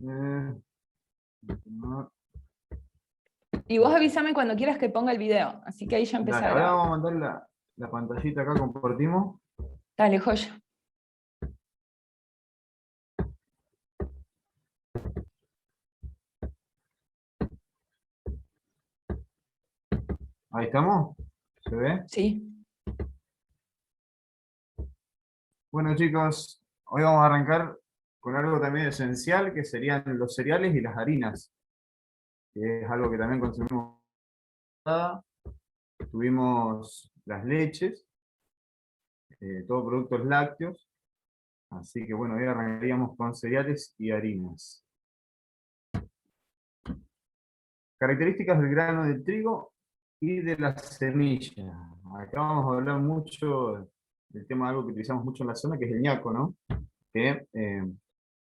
No. Y vos avísame cuando quieras que ponga el video, así que ahí ya empecé Dale, a ahora grabar. vamos a mandar la pantallita acá, compartimos. Dale, joya. Ahí estamos. ¿Se ve? Sí. Bueno, chicos, hoy vamos a arrancar con algo también esencial, que serían los cereales y las harinas, que es algo que también consumimos. Tuvimos las leches, todos productos lácteos, así que bueno, hoy arrancaríamos con cereales y harinas. Características del grano de trigo y de la semilla. Acá vamos a hablar mucho del tema de algo que utilizamos mucho en la zona, que es el ñaco, ¿no? Que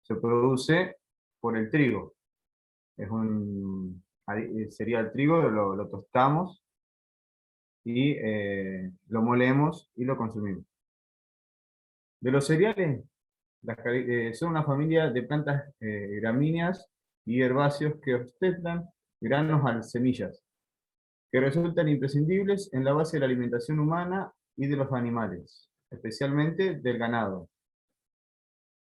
se produce por el trigo. Sería el trigo, lo tostamos y lo molemos y lo consumimos. De los cereales, son una familia de plantas gramíneas y herbáceos que ostentan granos a semillas, que resultan imprescindibles en la base de la alimentación humana y de los animales, especialmente del ganado,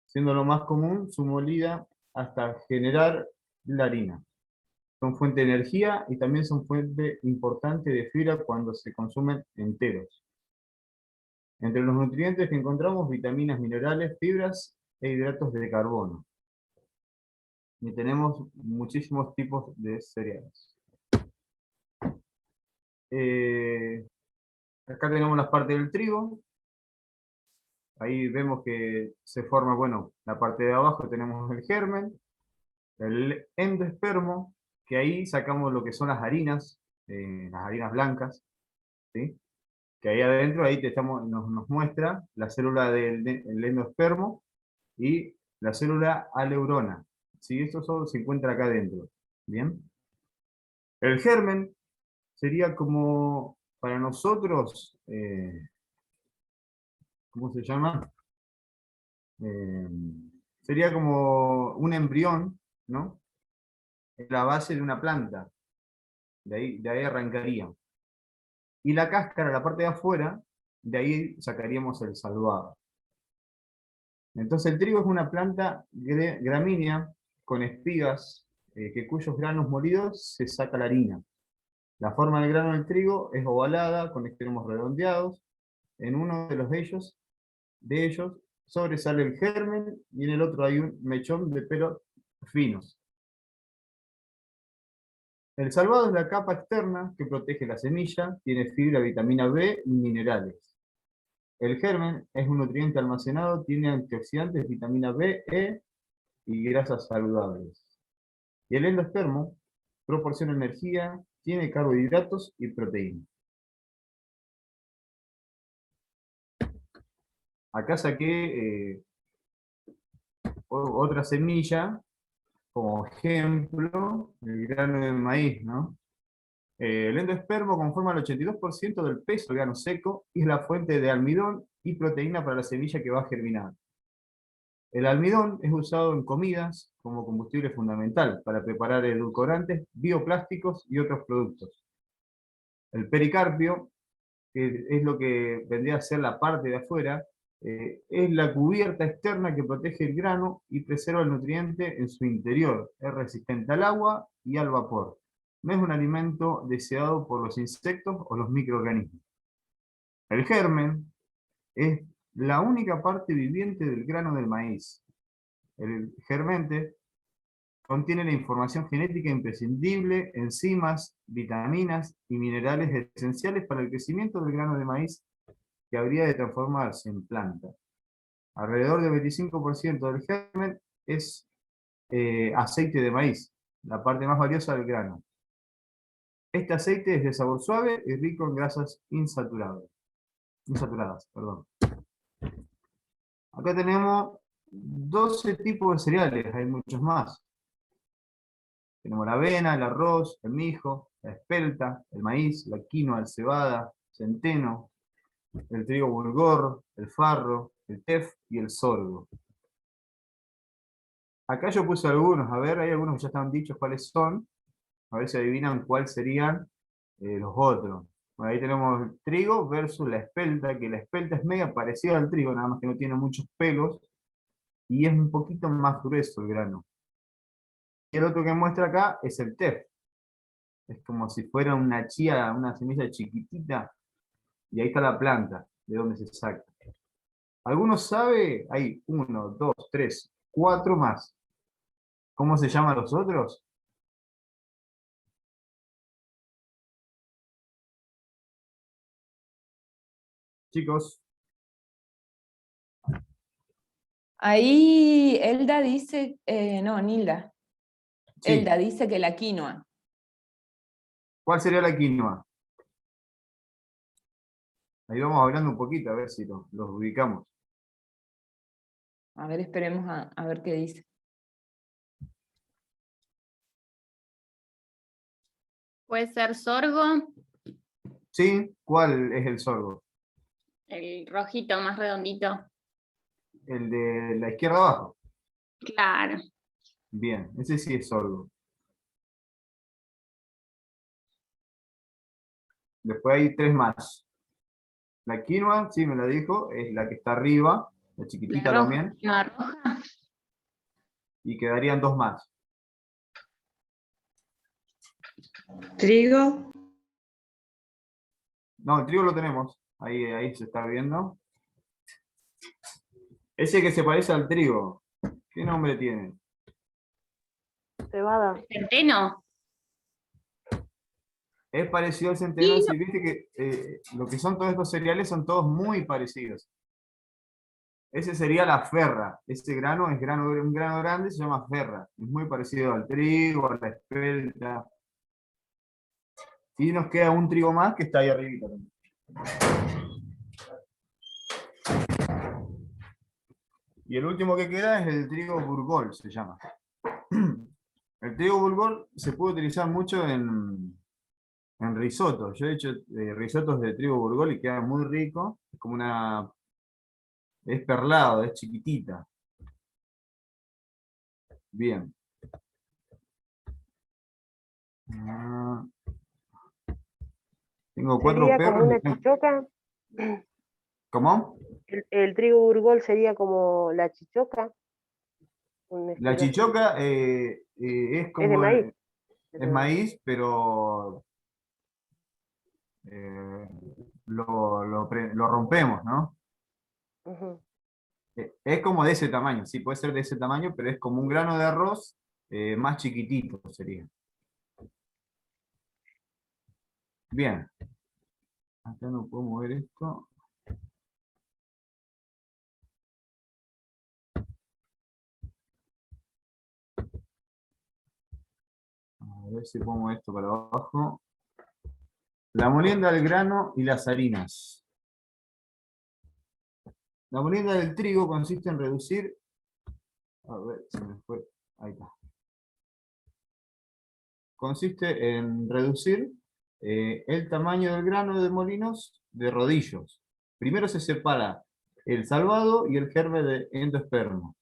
siendo lo más común su molida hasta generar la harina. Son fuente de energía y también son fuente importante de fibra cuando se consumen enteros. Entre los nutrientes que encontramos vitaminas, minerales, fibras e hidratos de carbono. Y tenemos muchísimos tipos de cereales. Acá tenemos las partes del trigo. Ahí vemos que se forma, bueno, la parte de abajo tenemos el germen, el endospermo, que ahí sacamos lo que son las harinas blancas, ¿sí? Que ahí adentro ahí nos muestra la célula del endospermo y la célula aleurona. ¿Sí? Eso solo se encuentra acá adentro. ¿Bien? El germen sería como, para nosotros, ¿cómo se llama? Eh, Sería como un embrión, ¿no? Es la base de una planta. De ahí arrancaría. Y la cáscara, la parte de afuera, de ahí sacaríamos el salvado. Entonces el trigo es una planta gramínea con espigas, cuyos granos molidos se saca la harina. La forma del grano del trigo es ovalada, con extremos redondeados. En uno de ellos sobresale el germen y en el otro hay un mechón de pelos finos. El salvado es la capa externa que protege la semilla, tiene fibra, vitamina B y minerales. El germen es un nutriente almacenado, tiene antioxidantes, vitamina B, E y grasas saludables. Y el endospermo proporciona energía, tiene carbohidratos y proteínas. Acá saqué otra semilla, como ejemplo, el grano de maíz, ¿no? El endospermo conforma el 82% del peso del grano seco y es la fuente de almidón y proteína para la semilla que va a germinar. El almidón es usado en comidas como combustible fundamental para preparar edulcorantes, bioplásticos y otros productos. El pericarpio, que es lo que vendría a ser la parte de afuera, es la cubierta externa que protege el grano y preserva el nutriente en su interior. Es resistente al agua y al vapor. No es un alimento deseado por los insectos o los microorganismos. El germen es la única parte viviente del grano del maíz. El germente contiene la información genética imprescindible, enzimas, vitaminas y minerales esenciales para el crecimiento del grano de maíz que habría de transformarse en planta. Alrededor del 25% del germen es aceite de maíz, la parte más valiosa del grano. Este aceite es de sabor suave y rico en grasas insaturadas. Perdón. Acá tenemos 12 tipos de cereales, hay muchos más. Tenemos la avena, el arroz, el mijo, la espelta, el maíz, la quinoa, la cebada, centeno, el trigo bulgur, el farro, el tef y el sorgo. Acá yo puse algunos, a ver, hay algunos que ya están dichos cuáles son, a ver si adivinan cuáles serían los otros. Bueno, ahí tenemos el trigo versus la espelta, que la espelta es media parecida al trigo, nada más que no tiene muchos pelos, y es un poquito más grueso el grano. Y el otro que muestra acá es el tef. Es como si fuera una chía, una semilla chiquitita, y ahí está la planta, de donde se saca. ¿Alguno sabe? Hay 1, 2, 3, 4 más. ¿Cómo se llaman los otros? Chicos, Ahí Elda dice, no, Nilda. sí. Elda dice que la quinoa. ¿Cuál sería la quinoa? Ahí vamos hablando un poquito, a ver si los ubicamos. A ver, esperemos a ver qué dice. Puede ser sorgo, ¿Sí? ¿Cuál es el sorgo? el rojito más redondito. El de la izquierda abajo. Claro. Bien, ese sí es sorgo. Después hay 3 más. La quinoa, sí, me la dijo, es la que está arriba, la La chiquitita roja, también, quinoa roja. y quedarían 2 más. Trigo, No, el trigo lo tenemos, ahí se está viendo. Ese que se parece al trigo, ¿qué nombre tiene? cebada, Centeno. Es parecido al centeno, si viste que lo que son todos estos cereales son todos muy parecidos. Ese sería la ferra, ese grano es un grano grande, se llama ferra. Es muy parecido al trigo, a la espelta. Y nos queda un trigo más que está ahí arriba también. Y el último que queda es el trigo burgol, se llama. El trigo burgol se puede utilizar mucho en risotto. Yo he hecho risotos de trigo burgol y queda muy rico. Es como es perlado, es chiquitita. Bien. Ah, tengo 4 sería como perros. una chichoca. ¿Cómo? El trigo burgol sería como la chichoca, un La estilo así. chichoca es Es de como maíz, es pero maíz, pero eh, lo rompemos, ¿no? ujú. Es como de ese tamaño, sí, puede ser de ese tamaño, pero es como un grano de arroz más chiquitito sería. Bien. Acá no puedo mover esto. A ver si pongo esto para abajo. La molienda del grano y las harinas. La molienda del trigo consiste en reducir. A ver, se me fue. Ahí está. Consiste en reducir el tamaño del grano de molinos de rodillos. Primero se separa el salvado y el germe de endospermo.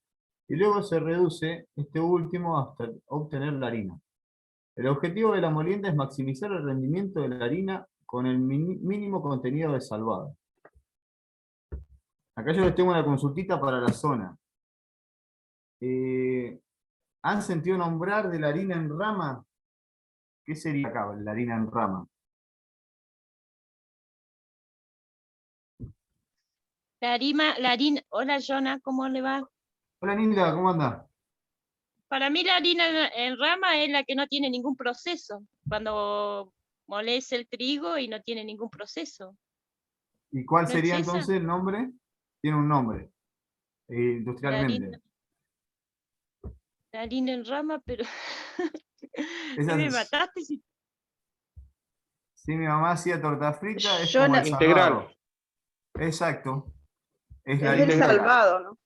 Y luego se reduce este último hasta obtener la harina. El objetivo de la molienda es maximizar el rendimiento de la harina con el mínimo contenido de salvado. Acá yo les tengo una consultita para la zona. ¿Han sentido nombrar de la harina en rama? ¿Qué sería acá, la harina en rama? La harina, hola Jonah, ¿cómo le va? Hola Nilda, ¿cómo anda? Para mí la harina en rama es la que no tiene ningún proceso. Cuando molece el trigo y no tiene ningún proceso. ¿Y cuál ¿No es sería esa? entonces el nombre? Tiene un nombre, La harina, industrialmente. la harina en rama, pero Esa me es- mataste. si mi mamá hacía torta frita, es Yo como el na- salvado. Integral. Exacto, es la es el harina, Integral. salvado, ¿no?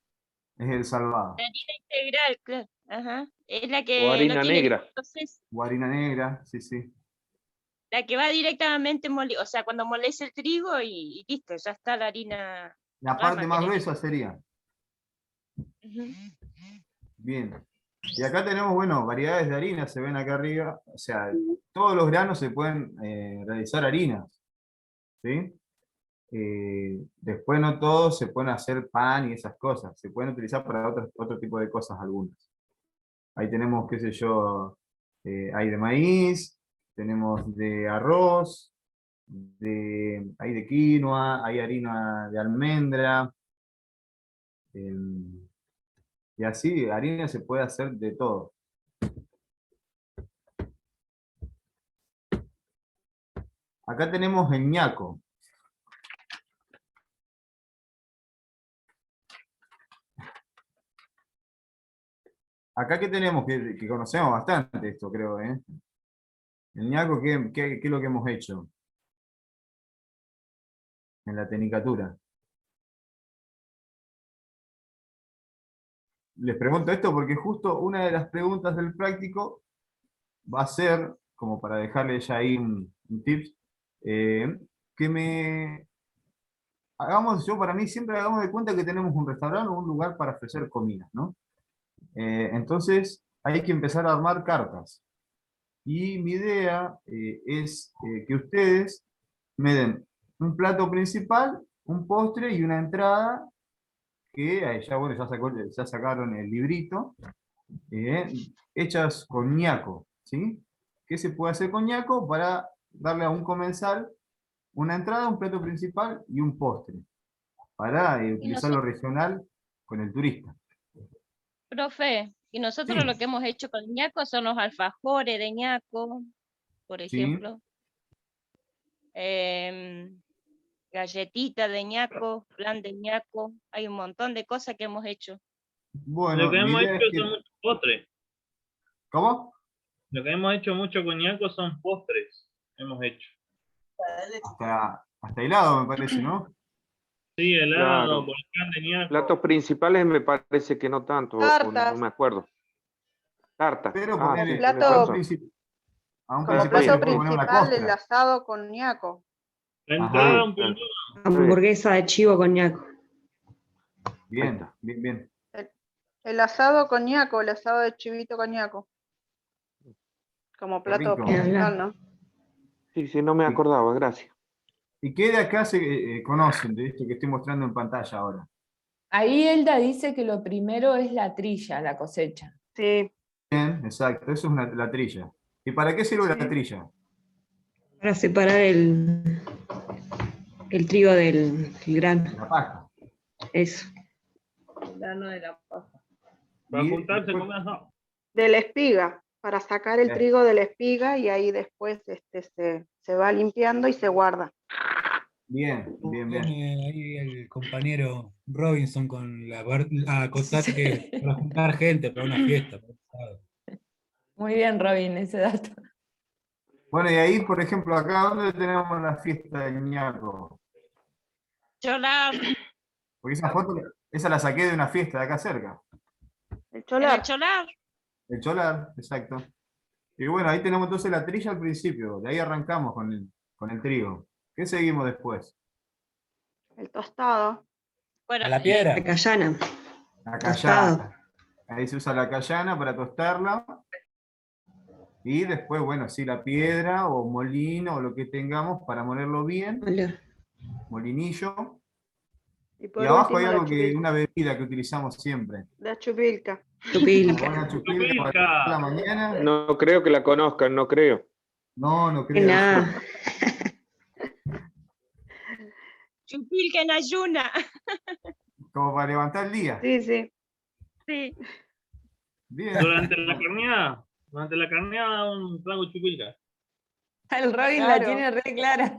es el salvado. La harina integral, claro. Ajá. Es la O que no harina tiene ningún negra. proceso. O harina negra, sí, sí. La que va directamente o sea, cuando molece el trigo y listo, ya está la harina en La parte rama. más gruesa sería. Ujú. Bien. Y acá tenemos, bueno, variedades de harina, se ven acá arriba. O sea, todos los granos se pueden realizar harinas, ¿sí? Después no todos se pueden hacer pan y esas cosas. Se pueden utilizar para otro tipo de cosas algunas. Ahí tenemos, qué sé yo, hay de maíz, tenemos de arroz, hay de quinoa, hay harina de almendra. Y así, harina se puede hacer de todo. Acá tenemos el ñaco. Acá que tenemos, que conocemos bastante esto, creo, ¿eh? El ñaco, ¿qué es lo que hemos hecho en la tenicatura? Les pregunto esto porque justo una de las preguntas del práctico va a ser, como para dejarle ya ahí un tips, que yo para mí siempre hagamos de cuenta que tenemos un restaurante o un lugar para ofrecer comida, ¿no? Entonces hay que empezar a armar cartas. Y mi idea es que ustedes me den un plato principal, un postre y una entrada, que ya, bueno, ya sacaron el librito, hechas con ñaco, ¿sí? ¿Qué se puede hacer con ñaco para darle a un comensal una entrada, un plato principal y un postre, para Y utilizar lo nosotros, regional con el turista? profe, y nosotros lo Sí, que hemos hecho con ñaco son los alfajores de ñaco, por sí. ejemplo. em, Galletita de ñaco, flan de ñaco. Hay un montón de cosas que hemos hecho. Lo Bueno, que mi hemos idea hecho es son que... muchos postres. ¿Cómo? Lo que hemos hecho mucho con ñaco son postres. Hemos hecho. Hasta helado, me parece, ¿no? Sí, helado, Claro. volcán de ñaco. Platos principales me parece que no tanto, o no Tartas. me acuerdo. Tarta. Pero Ah, ponerle sí, plato- tenés razón. a un Como Está principal se le plato bien. puede poner una principal, el costra. asado con ñaco. La Ajá. entrada, Sí, un claro. pulmón. Hamburguesa de chivo con ñaco. Ahí Bien, está. bien, bien. El asado con ñaco, el asado de chivito con ñaco. Como Qué plato rico. principal, ¿no? Sí, sí, no me ¿Y, acordaba, gracias. y qué de acá se conocen de esto que estoy mostrando en pantalla ahora? Ahí Elda dice que lo primero es la trilla, la cosecha. Sí, Bien, exacto, eso es la trilla. ¿Y para qué sirve la sí. trilla? Para separar el trigo del grano. La paja. Eso. Grano de la paja. Para Y juntarse después- con eso. De la espiga, para sacar el trigo de la espiga y ahí después se va limpiando y se guarda. bien, bien, bien. Tiene ahí el compañero Robinson con la cosa que para juntar gente para una fiesta. para un asado. Muy bien, Robin, ese dato. Bueno, y ahí, por ejemplo, acá, ¿dónde tenemos la fiesta del ñaco? Cholar, Porque esa foto, esa la saqué de una fiesta de acá cerca. El en el cholar. cholar. El cholar, exacto. Y bueno, ahí tenemos entonces la trilla al principio, de ahí arrancamos con el trigo. ¿Qué seguimos después? El tostado. Bueno, A la piedra. La cayana. La Tostado. cayana. Ahí se usa la cayana para tostarla. Y después, bueno, sí, la piedra o molino o lo que tengamos para molerlo bien, Hola. molinillo. Y Y por abajo hay último, algo una bebida que utilizamos siempre. la chupilca. Una Chupilca. buena chupilca para la mañana. No creo que la conozcan, no creo. No, no Que creo. nada. chupilca en ayuna. Como para levantar el día. Sí, sí. Sí. Bien. Durante la carneada un trago de chupilca. El Robin Claro. la tiene re clara.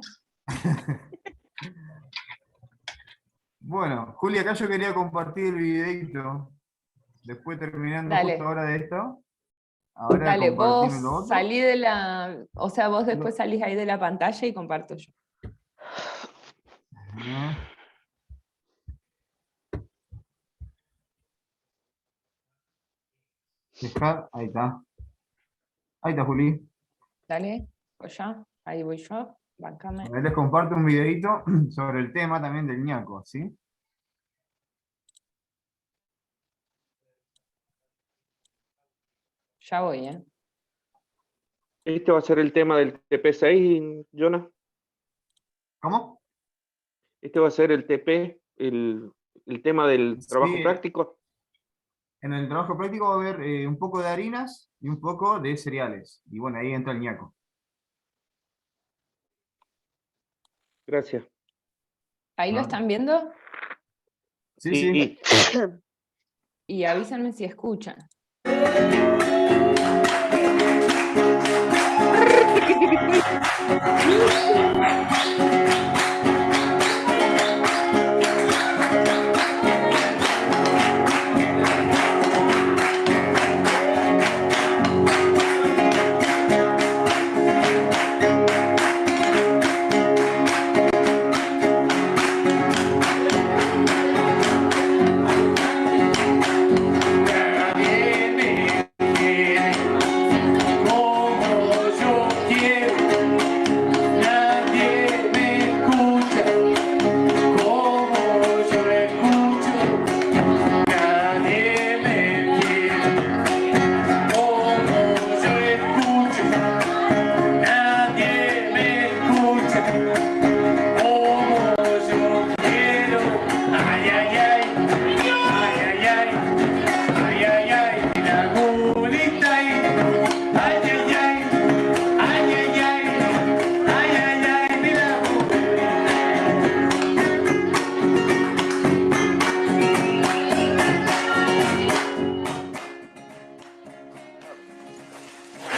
Bueno, Julia, acá yo quería compartir el videito. Después terminando Dale. justo ahora de esto. Ahora Dale, compartime lo vos otro. salí de la. O sea, vos después salís ahí de la pantalla y comparto yo. Ajá. Dejar, ahí está. Ahí está, Juli. Dale, pues ya, ahí voy yo. Bancame. Ahí les comparto un videito sobre el tema también del ñaco, ¿sí? Ya voy, ¿eh? Este va a ser el tema del TP6, Jonas. ¿Cómo? Este va a ser el TP, el tema del trabajo Sí. práctico. En el trabajo práctico va a haber un poco de harinas y un poco de cereales. Y bueno, ahí entra el ñaco. Gracias. ¿Ahí lo Ah. están viendo? Sí, sí. Y avísenme si escuchan.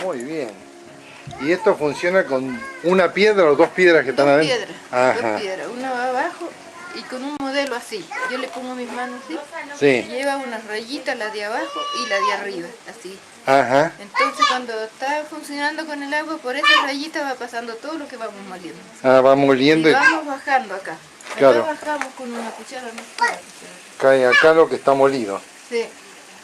Muy bien. ¿Y esto funciona con una piedra o dos piedras que están Dos adentro? piedras, Ajá. dos piedras, una va abajo y con un modelo así. Yo le pongo mis manos así, Sí. lleva unas rayitas, la de abajo y la de arriba, así. Ajá. Entonces cuando está funcionando con el agua, por esas rayitas va pasando todo lo que vamos moliendo. Ah, va moliendo Y y vamos bajando acá. Claro. Acá bajamos con una cuchara, no sé. cae acá lo que está molido. Sí,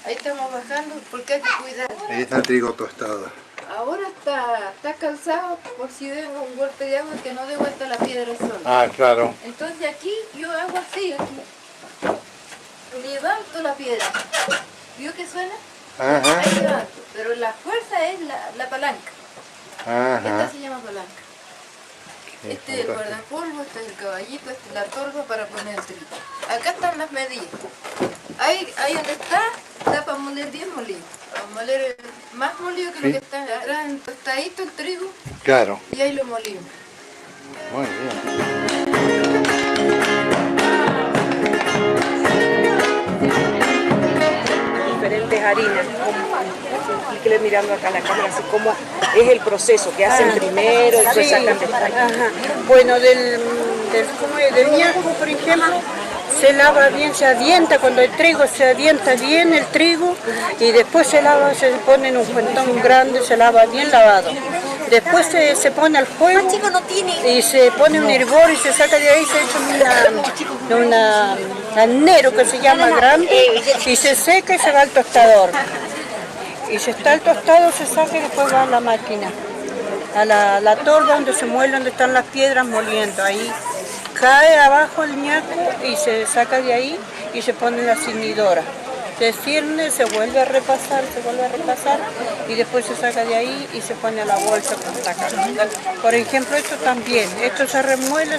ahí estamos bajando porque hay que cuidar. Ahí está el trigo tostado. Ahora está calzado por si venga un golpe de agua que no dé vuelta la piedra sola. Ah, claro. Entonces aquí yo hago así, aquí. Levanto la piedra. ¿Vio que suena? Ajá. Ahí levanto. Pero la fuerza es la palanca. Esta Ajá. se llama palanca. Qué Este es el fantástico. guardapolvo, este es el caballito, este es la torba para poner el trigo. Acá están las medidas. Ahí donde está para moler 10 molidos. Para moler más molido que Sí. lo que está atrás, en tostadito el trigo, Claro. y ahí lo molimos. Muy bien. Diferentes harinas, explíquele mirando acá a la cámara, así como es el proceso que hacen primero y después sacan después. Bueno, del ñaco, por ejemplo, se lava bien, se adienta, cuando el trigo se adienta bien el trigo y después se lava, se pone en un cuentón grande, se lava bien lavado. Después se pone al fuego y se pone un hervor y se saca de ahí, se echa un anero que se llama grande y se seca y se va al tostador. Y si está el tostado se saca y después va a la máquina, a la torba donde se muele, donde están las piedras moliendo. Ahí cae abajo el ñaco y se saca de ahí y se pone en la ciñidora. Se cierne, se vuelve a repasar y después se saca de ahí y se pone a la bolsa con taca. Por ejemplo, esto también, esto se remuele,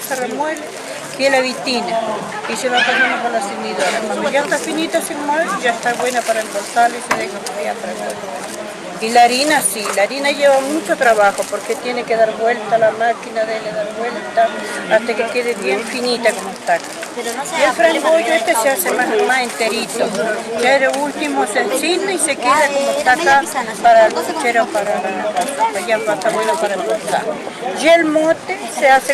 que es la vitina y se va pasando por la ciñidora. Cuando ya está finita sin mover, ya está buena para embolsar y se deja fría para embolsar. Y la harina sí, la harina lleva mucho trabajo porque tiene que dar vuelta a la máquina, debe dar vuelta hasta que quede bien finita como está. Y el frangollo este se hace más enterito. Ya de último se encina y se queda como está acá para el puchero, para ya está bueno para embolsar. Y el mote se hace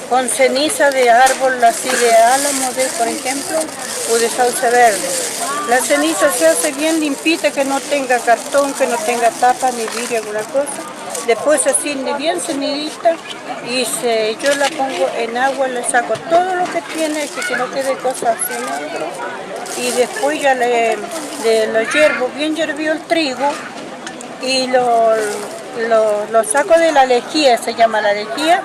con ceniza de árbol así de álamo, por ejemplo, o de sauce verde. La ceniza se hace bien limpita, que no tenga cartón, que no tenga tapa ni vidrio, alguna cosa. Después se ciende bien cenidita y yo la pongo en agua, le saco todo lo que tiene, que no quede cosas así negro. Y después ya lo hiervo, bien hervido el trigo y lo saco de la lejía, se llama la lejía.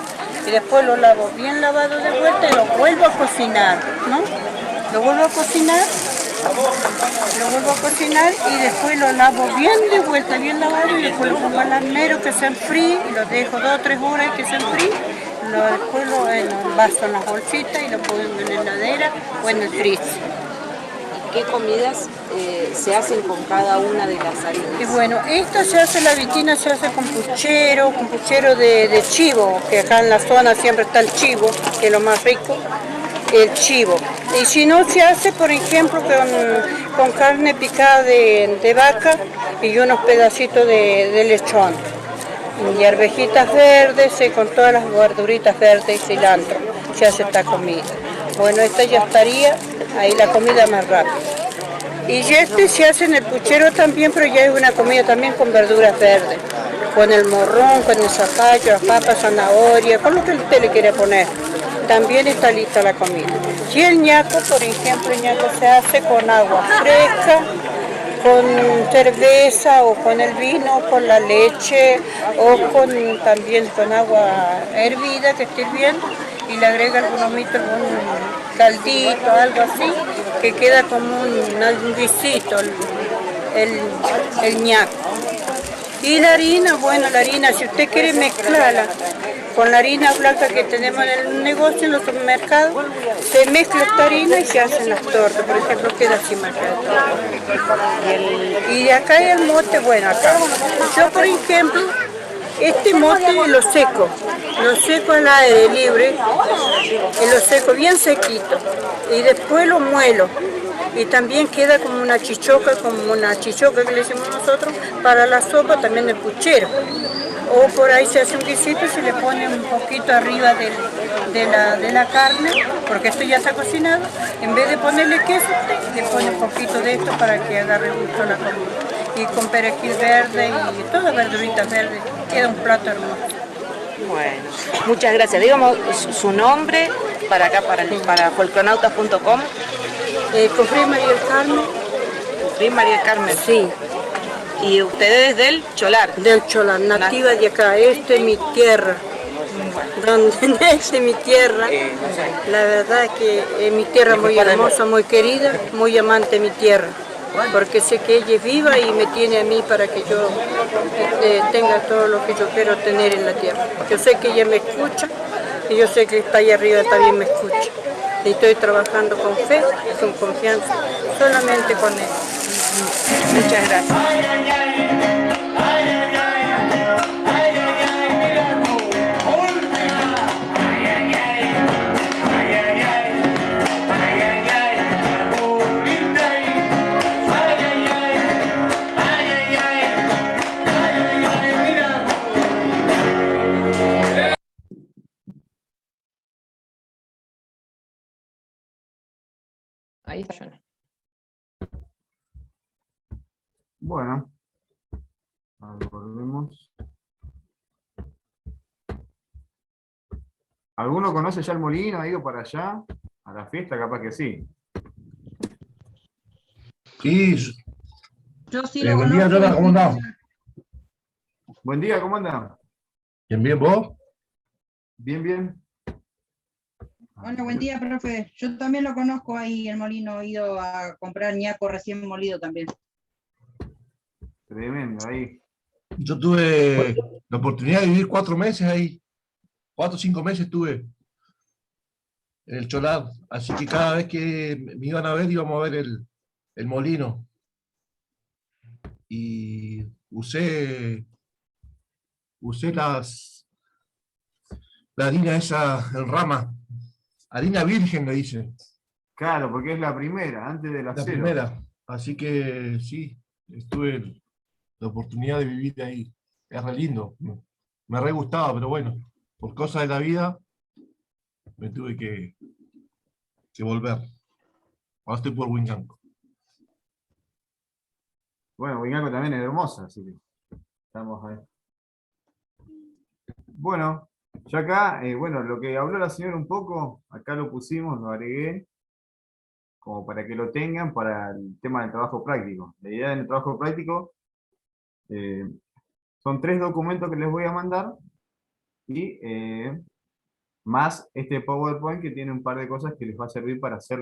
Y después lo lavo bien lavado de vuelta y lo vuelvo a cocinar, ¿no? Lo vuelvo a cocinar Lo vuelvo a cocinar y después lo lavo bien de vuelta, bien lavado, y después lo pongo al almero que se enfríe y lo dejo 2 o 3 horas que se enfríe. Después lo envaso en las bolsitas y lo pongo en la heladera o en el freezer. ¿Qué comidas se hacen con cada una de las harinas? Y bueno, esta se hace, la vitina se hace con puchero de chivo, que acá en la zona siempre está el chivo, que es lo más rico, el chivo. Y si no, se hace, por ejemplo, con carne picada de vaca y unos pedacitos de lechón. Y arvejitas verdes, con todas las verduritas verdes y cilantro, se hace esta comida. Bueno, esta ya estaría ahí la comida más rápida. Y se hace en el puchero también, pero ya es una comida también con verduras verdes. Con el morrón, con el zapallo, las papas, zanahoria, con lo que usted le quiere poner. También está lista la comida. Y el ñaco, por ejemplo, el ñaco se hace con agua fresca, con cerveza o con el vino, con la leche o también con agua hervida que esté hirviendo, y le agrega algunos mitos, un caldito, algo así, que queda como un guisito, el ñaco. Y la harina, bueno, la harina, si usted quiere mezclarla con la harina blanca que tenemos en el negocio, en los supermercados, se mezcla esta harina y se hacen las tortas, por ejemplo, queda así marcada. Y acá hay el mote, bueno, acá. Yo, por ejemplo, este mote lo seco al aire libre, y lo seco bien sequito, y después lo muelo. Y también queda como una chichoca que le decimos nosotros, para la sopa también de puchero. O por ahí se hace un guisito y se le pone un poquito arriba de la carne, porque esto ya está cocinado. En vez de ponerle queso, le pone un poquito de esto para que agarre gusto a la comida. Y con perejil verde y todas verduritas verdes, queda un plato hermoso. Bueno, muchas gracias. Digamos su nombre para acá, para folclonautas.com. Cofré María del Carmen. Cofré María del Carmen. Sí. ¿Y ustedes del Cholar? Del Cholar, nativa de acá. Esta es mi tierra. Donde nace mi tierra. La verdad es que es mi tierra muy hermosa, muy querida, muy amante de mi tierra. Porque sé que ella es viva y me tiene a mí para que yo tenga todo lo que yo quiero tener en la tierra. Yo sé que ella me escucha y yo sé que está ahí arriba también me escucha. Y estoy trabajando con fe, con confianza, solamente con él. Muchas gracias. Ahí está Jonah. Bueno, volvemos. ¿Alguno conoce ya el molino? ¿Ha ido para allá? ¿A la fiesta? Capaz que sí. Sí. Yo sí Buen día, Jonah, ¿cómo andás? Buen día, ¿cómo anda? Bien, ¿vos? Bien, bien. Hola, buen día, profe. Yo también lo conozco ahí, el molino. He ido a comprar ñaco recién molido también. Tremendo, ahí. Yo tuve la oportunidad de vivir 4 meses ahí. 4 o 5 meses estuve en el Cholar. Así que cada vez que me iban a ver, íbamos a ver el molino. Y usé la harina esa en rama. Harina virgen, le dicen. Claro, porque es la primera, antes de la La cero. primera. Así que sí, estuve la oportunidad de vivir ahí. Es re lindo. Me re gustaba, pero bueno, por cosas de la vida, me tuve que volver. Ahora estoy por Huincanco. Bueno, Huincanco también es hermosa, así que estamos ahí. Bueno, ya acá, bueno, lo que habló la señora un poco, acá lo pusimos, lo agregué, como para que lo tengan para el tema del trabajo práctico. La idea del trabajo práctico son 3 documentos que les voy a mandar y más este PowerPoint que tiene un par de cosas que les va a servir para hacer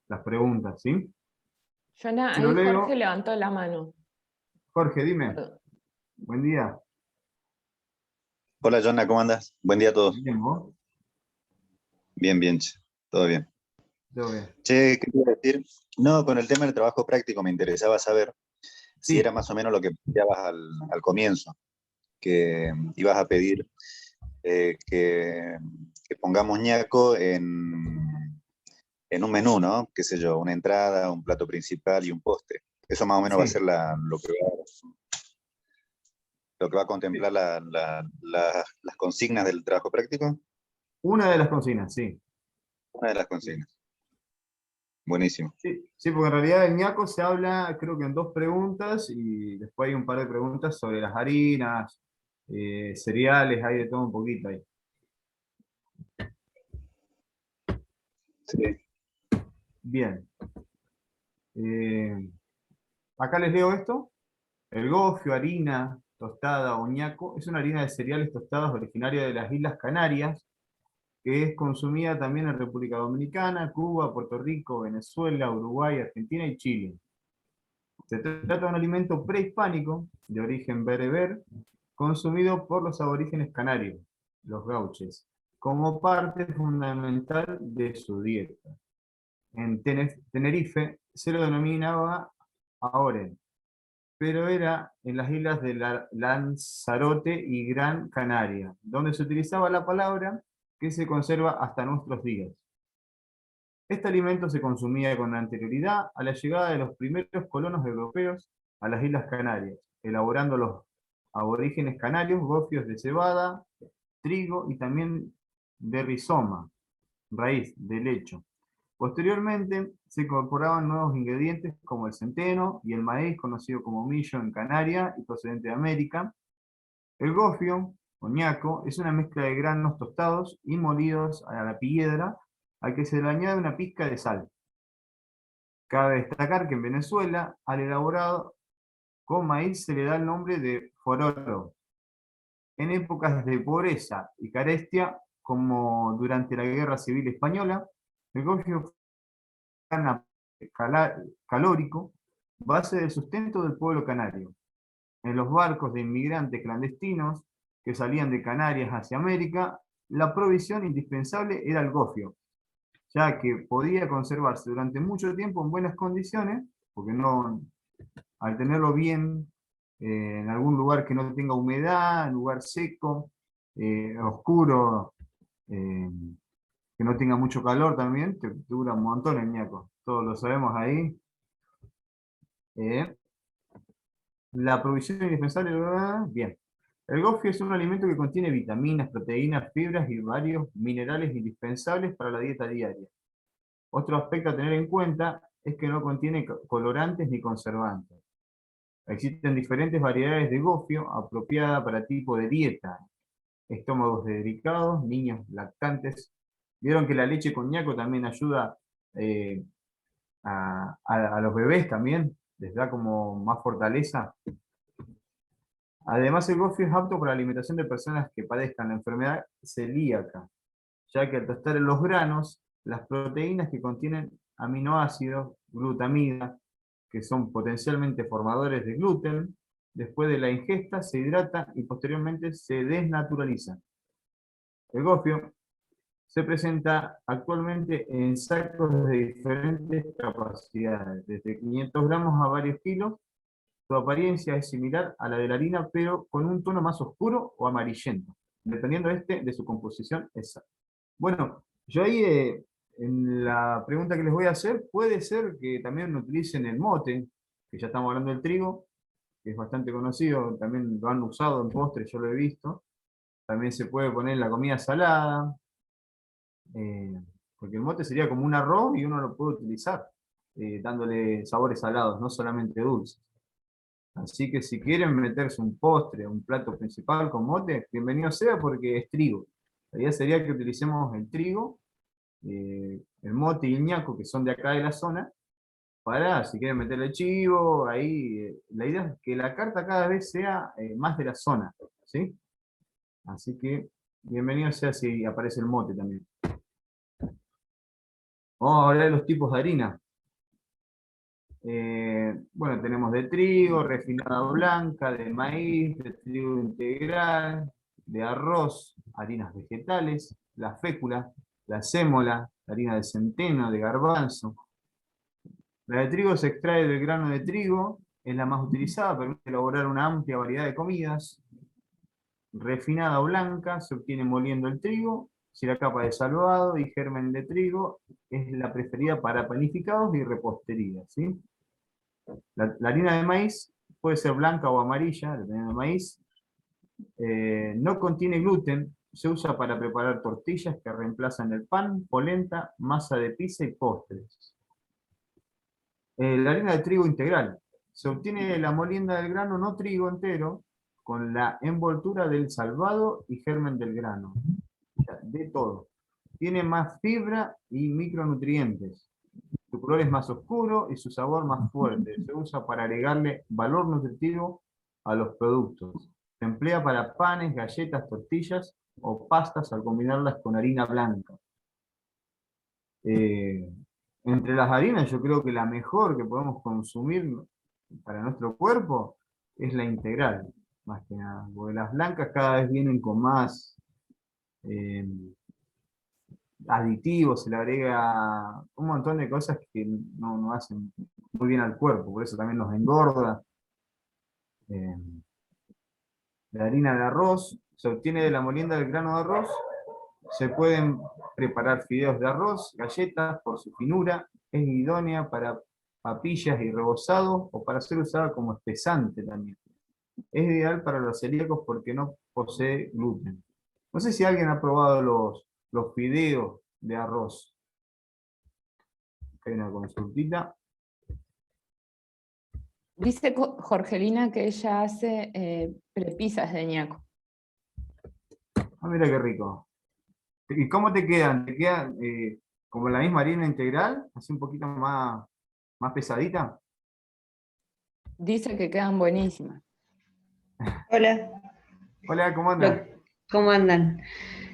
las preguntas, ¿sí? Jonah, Te ahí lo leo. Jorge levantó la mano. Jorge, dime. Buen día. Hola, Jonna, ¿cómo andas? Buen día a todos. Bien, ¿vos? Bien, bien, che, todo bien. Todo bien. Che, ¿qué te iba a decir? No, con el tema del trabajo práctico me interesaba saber si era más o menos lo que planteabas al comienzo, que ibas a pedir que pongamos ñaco en un menú, ¿no? Qué sé yo, una entrada, un plato principal y un postre. Eso más o menos va a ser lo que va a contemplar las consignas del trabajo práctico. Una de las consignas, sí. Una de las consignas. Buenísimo. Sí, porque en realidad el ñaco se habla, creo que en 2 preguntas, y después hay un par de preguntas sobre las harinas, cereales, hay de todo un poquito ahí. Sí. Bien. Acá les leo esto. El gofio, harina tostada o ñaco es una harina de cereales tostadas originaria de las Islas Canarias, que es consumida también en República Dominicana, Cuba, Puerto Rico, Venezuela, Uruguay, Argentina y Chile. Se trata de un alimento prehispánico de origen bereber, consumido por los aborígenes canarios, los gauches, como parte fundamental de su dieta. En Tenerife se lo denominaba aoren, pero era en las islas de Lanzarote y Gran Canaria, donde se utilizaba la palabra que se conserva hasta nuestros días. Este alimento se consumía con anterioridad a la llegada de los primeros colonos europeos a las Islas Canarias, elaborando los aborígenes canarios gofios de cebada, trigo y también de rizoma, raíz de lecho. Posteriormente se incorporaban nuevos ingredientes como el centeno y el maíz, conocido como millo en Canaria y procedente de América. El gofio, o ñaco, es una mezcla de granos tostados y molidos a la piedra, al que se le añade una pizca de sal. Cabe destacar que en Venezuela, al elaborado con maíz se le da el nombre de fororo. En épocas de pobreza y carestia, como durante la Guerra Civil Española, el gofio calórico, base del sustento del pueblo canario. En los barcos de inmigrantes clandestinos que salían de Canarias hacia América, la provisión indispensable era el gofio, ya que podía conservarse durante mucho tiempo en buenas condiciones, porque no, al tenerlo bien en algún lugar que no tenga humedad, en lugar seco, oscuro, que no tenga mucho calor también, te dura un montón el ñaco, todos lo sabemos ahí. La provisión indispensable, bien. El gofio es un alimento que contiene vitaminas, proteínas, fibras y varios minerales indispensables para la dieta diaria. Otro aspecto a tener en cuenta es que no contiene colorantes ni conservantes. Existen diferentes variedades de gofio apropiadas para tipo de dieta. Estómagos delicados, niños lactantes. Vieron que la leche con ñaco también ayuda a los bebés también, les da como más fortaleza. Además, el gofio es apto para la alimentación de personas que padezcan la enfermedad celíaca, ya que al tostar en los granos, las proteínas que contienen aminoácidos, glutamida, que son potencialmente formadores de gluten, después de la ingesta se hidratan y posteriormente se desnaturalizan. El gofio se presenta actualmente en sacos de diferentes capacidades, desde 500 gramos a varios kilos. Su apariencia es similar a la de la harina, pero con un tono más oscuro o amarillento, dependiendo de su composición exacta. Bueno, yo ahí en la pregunta que les voy a hacer, puede ser que también utilicen el mote, que ya estamos hablando del trigo, que es bastante conocido, también lo han usado en postres, yo lo he visto. También se puede poner en la comida salada, porque el mote sería como un arroz y uno lo puede utilizar, dándole sabores salados, no solamente dulces. Así que si quieren meterse un postre, un plato principal con mote, bienvenido sea porque es trigo. La idea sería que utilicemos el trigo, el mote y el ñaco, que son de acá de la zona, para, si quieren meterle chivo, ahí, la idea es que la carta cada vez sea más de la zona, ¿sí? Así que, bienvenido sea si aparece el mote también. Vamos a hablar de los tipos de harina. Bueno, tenemos de trigo, refinada blanca, de maíz, de trigo integral, de arroz, harinas vegetales, la fécula, la sémola, la harina de centeno, de garbanzo. La de trigo se extrae del grano de trigo, es la más utilizada, permite elaborar una amplia variedad de comidas. Refinada blanca se obtiene moliendo el trigo, si la capa de salvado y germen de trigo es la preferida para panificados y repostería, ¿sí? La harina de maíz puede ser blanca o amarilla, dependiendo del maíz. No contiene gluten, se usa para preparar tortillas que reemplazan el pan, polenta, masa de pizza y postres. La harina de trigo integral. Se obtiene de la molienda del grano no trigo entero, con la envoltura del salvado y germen del grano. O sea, de todo. Tiene más fibra y micronutrientes. Su color es más oscuro y su sabor más fuerte. Se usa para agregarle valor nutritivo a los productos. Se emplea para panes, galletas, tortillas o pastas al combinarlas con harina blanca. Entre las harinas yo creo que la mejor que podemos consumir para nuestro cuerpo es la integral, más que nada, porque las blancas cada vez vienen con más aditivos, se le agrega un montón de cosas que no hacen muy bien al cuerpo, por eso también nos engorda. La harina de arroz se obtiene de la molienda del grano de arroz. Se pueden preparar fideos de arroz, galletas, por su finura. Es idónea para papillas y rebozado o para ser usada como espesante también. Es ideal para los celíacos porque no posee gluten. No sé si alguien ha probado los fideos de arroz. Hay una consultita. Dice Jorgelina que ella hace prepisas de ñaco. Ah, mira qué rico. ¿Y cómo te quedan? ¿Te quedan como la misma harina integral? ¿Así un poquito más pesadita? Dice que quedan buenísimas. Hola. Hola, ¿cómo andan? ¿Cómo andan?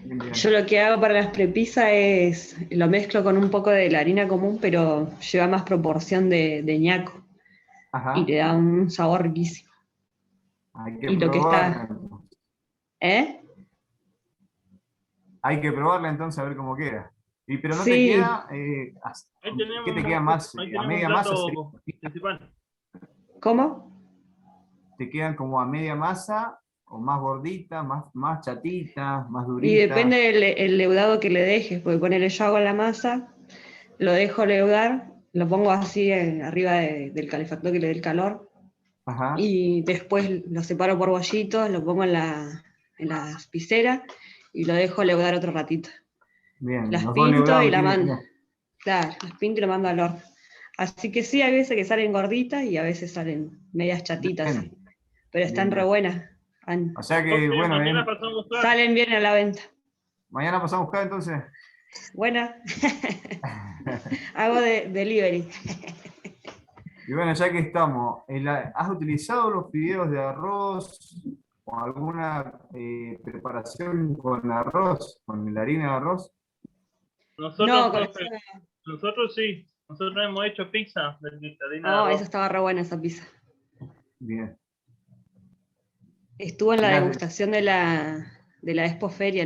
Bien, bien. Yo lo que hago para las prepisas es, lo mezclo con un poco de la harina común, pero lleva más proporción de ñaco. Ajá. Y le da un sabor riquísimo. Hay que Y lo que probarla. está... ¿Eh? Hay que probarla entonces a ver cómo queda. Pero no te Sí. queda, Ahí ¿qué te queda más? ahí ¿A tenemos media un masa? plato principal. ¿Cómo? ¿Te quedan como a media masa o más gorditas, más chatitas, más Y duritas? depende del leudado que le dejes, porque ponerle yo hago la masa, lo dejo leudar, lo pongo así arriba del calefactor que le dé el calor, Ajá. y después lo separo por bollitos, lo pongo en la picera y lo dejo leudar otro ratito. Bien, Las los dos pinto leudados y la tienen que mando. Claro, las pinto y la mando al horno. Así que sí, hay veces que salen gorditas y a veces salen medias chatitas, Bien. sí. Pero están Bien, re bien. buenas. O sea que, bueno, Mañana pasamos a buscar. Salen bien a la venta. mañana pasamos a buscar entonces. Buena. Hago delivery. Y bueno, ya que estamos, ¿has utilizado los fideos de arroz o alguna preparación con arroz, con la harina de arroz? Nosotros, No, con profe, nosotros sí. Nosotros hemos hecho pizza de harina de Oh, arroz. esa estaba re buena esa pizza. Bien. Estuvo en la Mirá, degustación de la Expo Feria,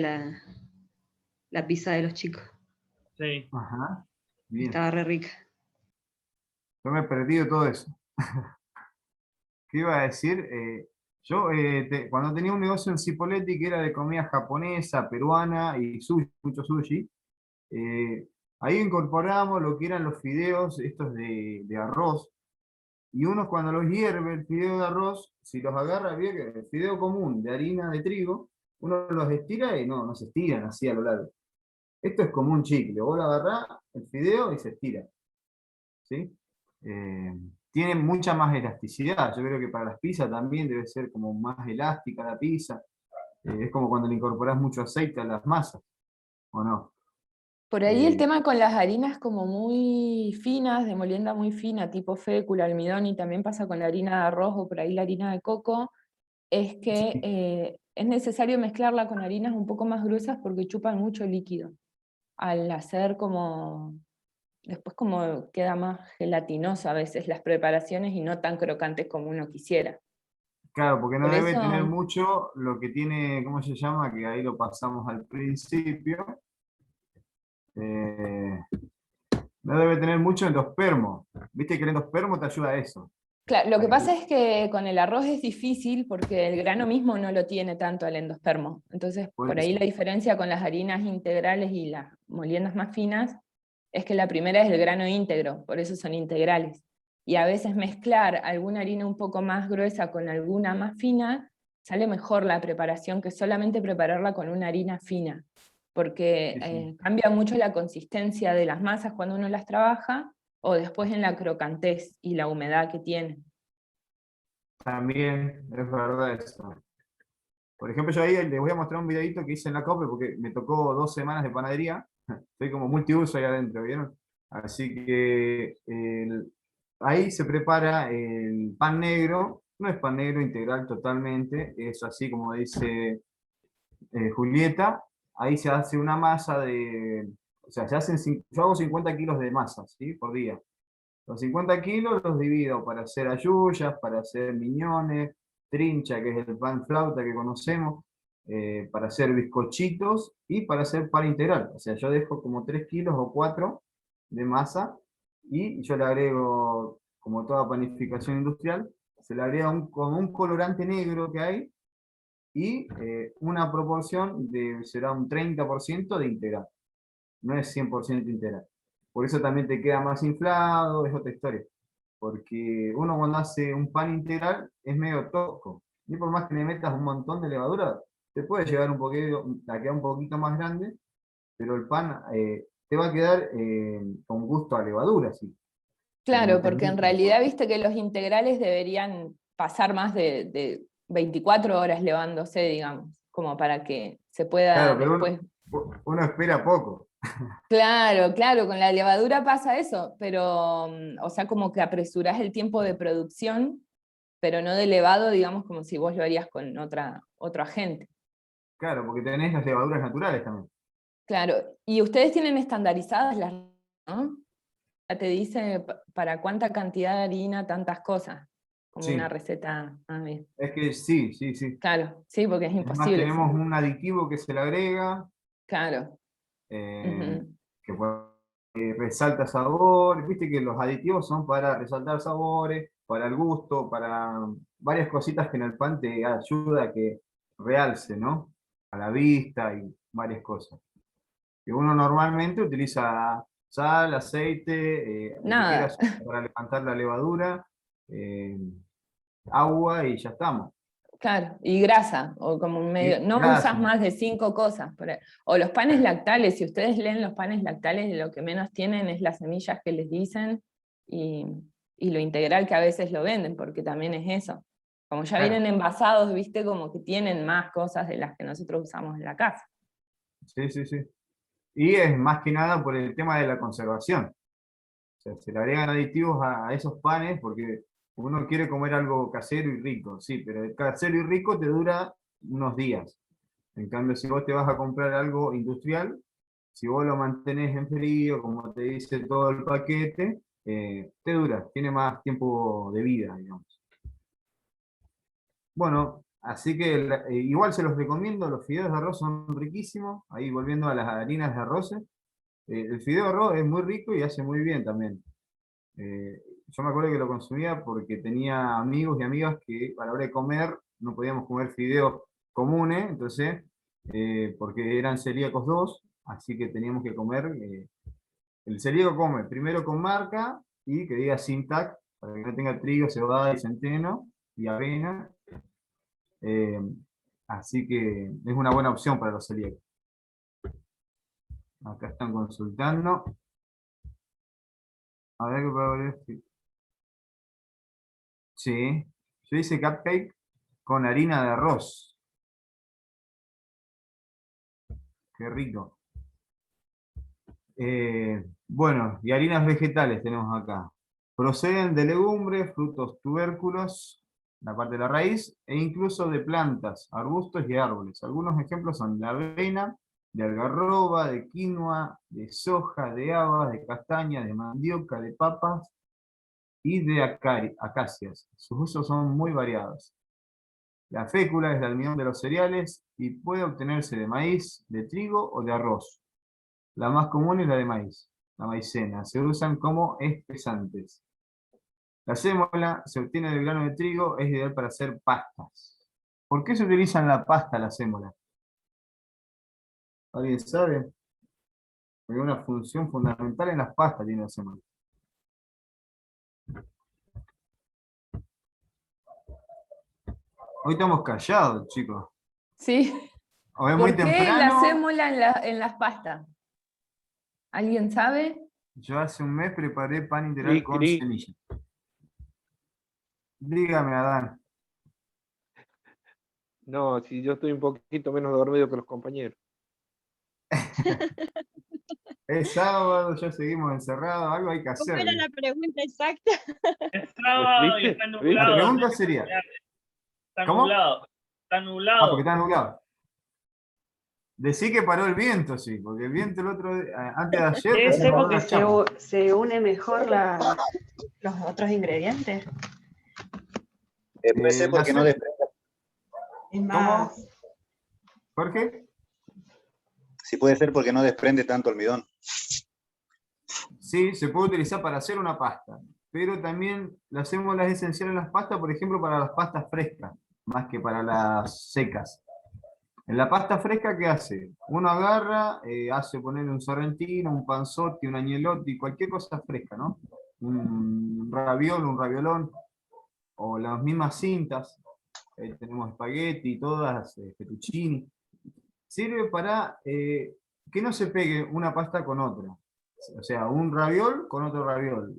la pizza de los chicos. Sí. Ajá. Bien. Estaba re rica. Yo me he perdido todo eso. ¿Qué iba a decir? Yo cuando tenía un negocio en Cipolletti que era de comida japonesa, peruana y sushi, mucho sushi, ahí incorporamos lo que eran los fideos estos de arroz. Y uno cuando los hierve, el fideo de arroz, si los agarra bien, el fideo común de harina de trigo, uno los estira y no se estiran así a lo largo. Esto es como un chicle, vos lo agarrás el fideo y se estira. ¿Sí? Tiene mucha más elasticidad. Yo creo que para las pizzas también debe ser como más elástica la pizza. Es como cuando le incorporás mucho aceite a las masas, ¿o no? Por ahí el tema con las harinas como muy finas, de molienda muy fina, tipo fécula, almidón, y también pasa con la harina de arroz o por ahí la harina de coco, es que es necesario mezclarla con harinas un poco más gruesas porque chupan mucho líquido. Al hacer como después como queda más gelatinoso a veces las preparaciones y no tan crocantes como uno quisiera. Claro, porque no Por debe eso- tener mucho lo que tiene, ¿cómo se llama? Que ahí lo pasamos al principio. No debe tener mucho endospermo. Viste que el endospermo te ayuda a eso. Claro, lo que pasa es que con el arroz es difícil porque el grano mismo no lo tiene tanto el endospermo. Entonces, por ahí la diferencia con las harinas integrales y las moliendas más finas es que la primera es el grano íntegro, por eso son integrales. Y a veces mezclar alguna harina un poco más gruesa con alguna más fina, sale mejor la preparación que solamente prepararla con una harina fina, porque cambia mucho la consistencia de las masas cuando uno las trabaja, o después en la crocantez y la humedad que tienen. También es verdad eso. Por ejemplo, yo ahí les voy a mostrar un videito que hice en la COPE porque me tocó 2 semanas de panadería. Estoy como multiuso ahí adentro, ¿vieron? Así que ahí se prepara el pan negro. No es pan negro integral totalmente, es así como dice Julieta. Ahí se hace una masa de... O sea, yo hago 50 kilos de masa, ¿sí? Por día. Los 50 kilos los divido para hacer ayuyas, para hacer miñones, trincha, que es el pan flauta que conocemos, para hacer bizcochitos y para hacer pan integral. O sea, yo dejo como 3 kilos o 4 de masa y yo le agrego, como toda panificación industrial, se le agrega como un colorante negro que hay y una proporción será un 30% de integral. No es 100% integral. Por eso también te queda más inflado, es otra historia. Porque uno cuando hace un pan integral es medio tosco. Y por más que le metas un montón de levadura, te puede llegar un poquito, a quedar un poquito más grande, pero el pan te va a quedar con gusto a levadura, sí. Claro, porque en realidad viste que los integrales deberían pasar más de 24 horas levándose, digamos, como para que se pueda Claro, pero después... uno espera poco. Claro, claro, con la levadura pasa eso, pero, o sea, como que apresurás el tiempo de producción, pero no de levado, digamos, como si vos lo harías con otro agente. Claro, porque tenés las levaduras naturales también. Claro, y ustedes tienen estandarizadas las, ¿no? Ya te dice para cuánta cantidad de harina, tantas cosas, como Sí. una receta. Bien. Es que sí, sí, sí. Claro, sí, porque es Es más, imposible. tenemos un aditivo que se le agrega, Claro. que resalta sabor. Viste que los aditivos son para resaltar sabores, para el gusto, para varias cositas que en el pan te ayuda a que realce, ¿no? A la vista y varias cosas. Que uno normalmente utiliza sal, aceite, lo que Nada. quieras para levantar la levadura, agua y ya estamos. Claro, y grasa, o como un medio, no grasa. usas más de 5 cosas. O los panes lactales, si ustedes leen los panes lactales, lo que menos tienen es las semillas que les dicen y lo integral que a veces lo venden, porque también es eso. Como ya Claro. vienen envasados, viste, como que tienen más cosas de las que nosotros usamos en la casa. Sí, sí, sí. Y es más que nada por el tema de la conservación. O sea, se le agregan aditivos a esos panes porque uno quiere comer algo casero y rico, sí, pero el casero y rico te dura unos días. En cambio, si vos te vas a comprar algo industrial, si vos lo mantenés en frío, como te dice todo el paquete, te dura, tiene más tiempo de vida, digamos. Bueno, así que igual se los recomiendo, los fideos de arroz son riquísimos, ahí volviendo a las harinas de arroz. El fideo de arroz es muy rico y hace muy bien también. Yo me acuerdo que lo consumía porque tenía amigos y amigas que a la hora de comer no podíamos comer fideos comunes, entonces, porque eran celíacos 2, así que teníamos que comer, el celíaco come primero con marca y que diga sin TAC, para que no tenga trigo, cebada y centeno y avena. Así que es una buena opción para los celíacos. Acá están consultando. A ver qué puedo ver. Sí, yo hice cupcake con harina de arroz. Qué rico. Bueno, y harinas vegetales tenemos acá. Proceden de legumbres, frutos, tubérculos, la parte de la raíz, e incluso de plantas, arbustos y árboles. Algunos ejemplos son la avena, de algarroba, de quinoa, de soja, de habas, de castaña, de mandioca, de papas y de acacias. Sus usos son muy variados. La fécula es el almidón de los cereales y puede obtenerse de maíz, de trigo o de arroz. La más común es la de maíz, la maicena. Se usan como espesantes. La sémola se obtiene del grano de trigo, es ideal para hacer pastas. ¿Por qué se utiliza en la pasta la sémola? ¿Alguien sabe? Porque una función fundamental en las pastas tiene la sémola. Hoy estamos callados, chicos. Sí. O es muy ¿Por qué la temprano. sémola en las pastas? ¿Alguien sabe? Yo hace un mes preparé pan integral Cri, con cri. semilla. Dígame, Adán. No, si yo estoy un poquito menos dormido que los compañeros. Es sábado, ya seguimos encerrados, algo hay que ¿Cómo hacer. era la pregunta exacta? Es sábado y ¿Viste? está La nublado. pregunta ¿no? sería, Está ¿cómo? nublado. Está Ah, porque nublado. está nublado. Decí que paró el viento, sí, porque el viento el otro día, antes de ayer, Debe casi ser nos porque una chapa. se une mejor los otros ingredientes. Puede ser La porque no sé- desprende, Es más. Jorge, sí puede ser porque no desprende tanto almidón. sí, se puede utilizar para hacer una pasta, pero también la sémola es esencial en las pastas, por ejemplo, para las pastas frescas, más que para las secas. En la pasta fresca, ¿qué hace? Uno agarra, hace poner un sorrentino, un panzotti, un agnellotti, cualquier cosa fresca, ¿no? Un raviol, un raviolón, o las mismas cintas, tenemos espagueti, todas, fettuccini. Sirve para que no se pegue una pasta con otra. O sea, un raviol con otro raviol,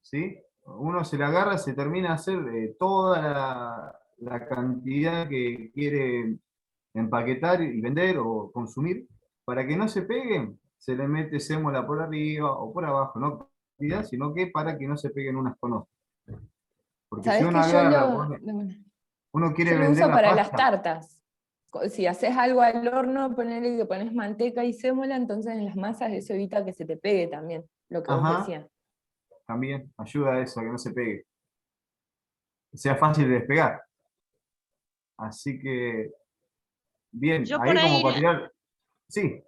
¿sí? Uno se la agarra, se termina de hacer toda la cantidad que quiere empaquetar y vender o consumir. Para que no se peguen, se le mete sémola por arriba o por abajo, no cantidad, sino que para que no se peguen unas con otras. Porque si ¿Sabés uno que yo agarra, lo, uno quiere yo lo vender uso la para las pasta. tartas? Si haces algo al horno, ponele que pones manteca y sémola, entonces en las masas eso evita que se te pegue también, lo que vos Ajá. decías. También ayuda a eso, a que no se pegue. Que sea fácil de despegar. Así que, bien, Yo por ahí como ahí, para tirar. Sí,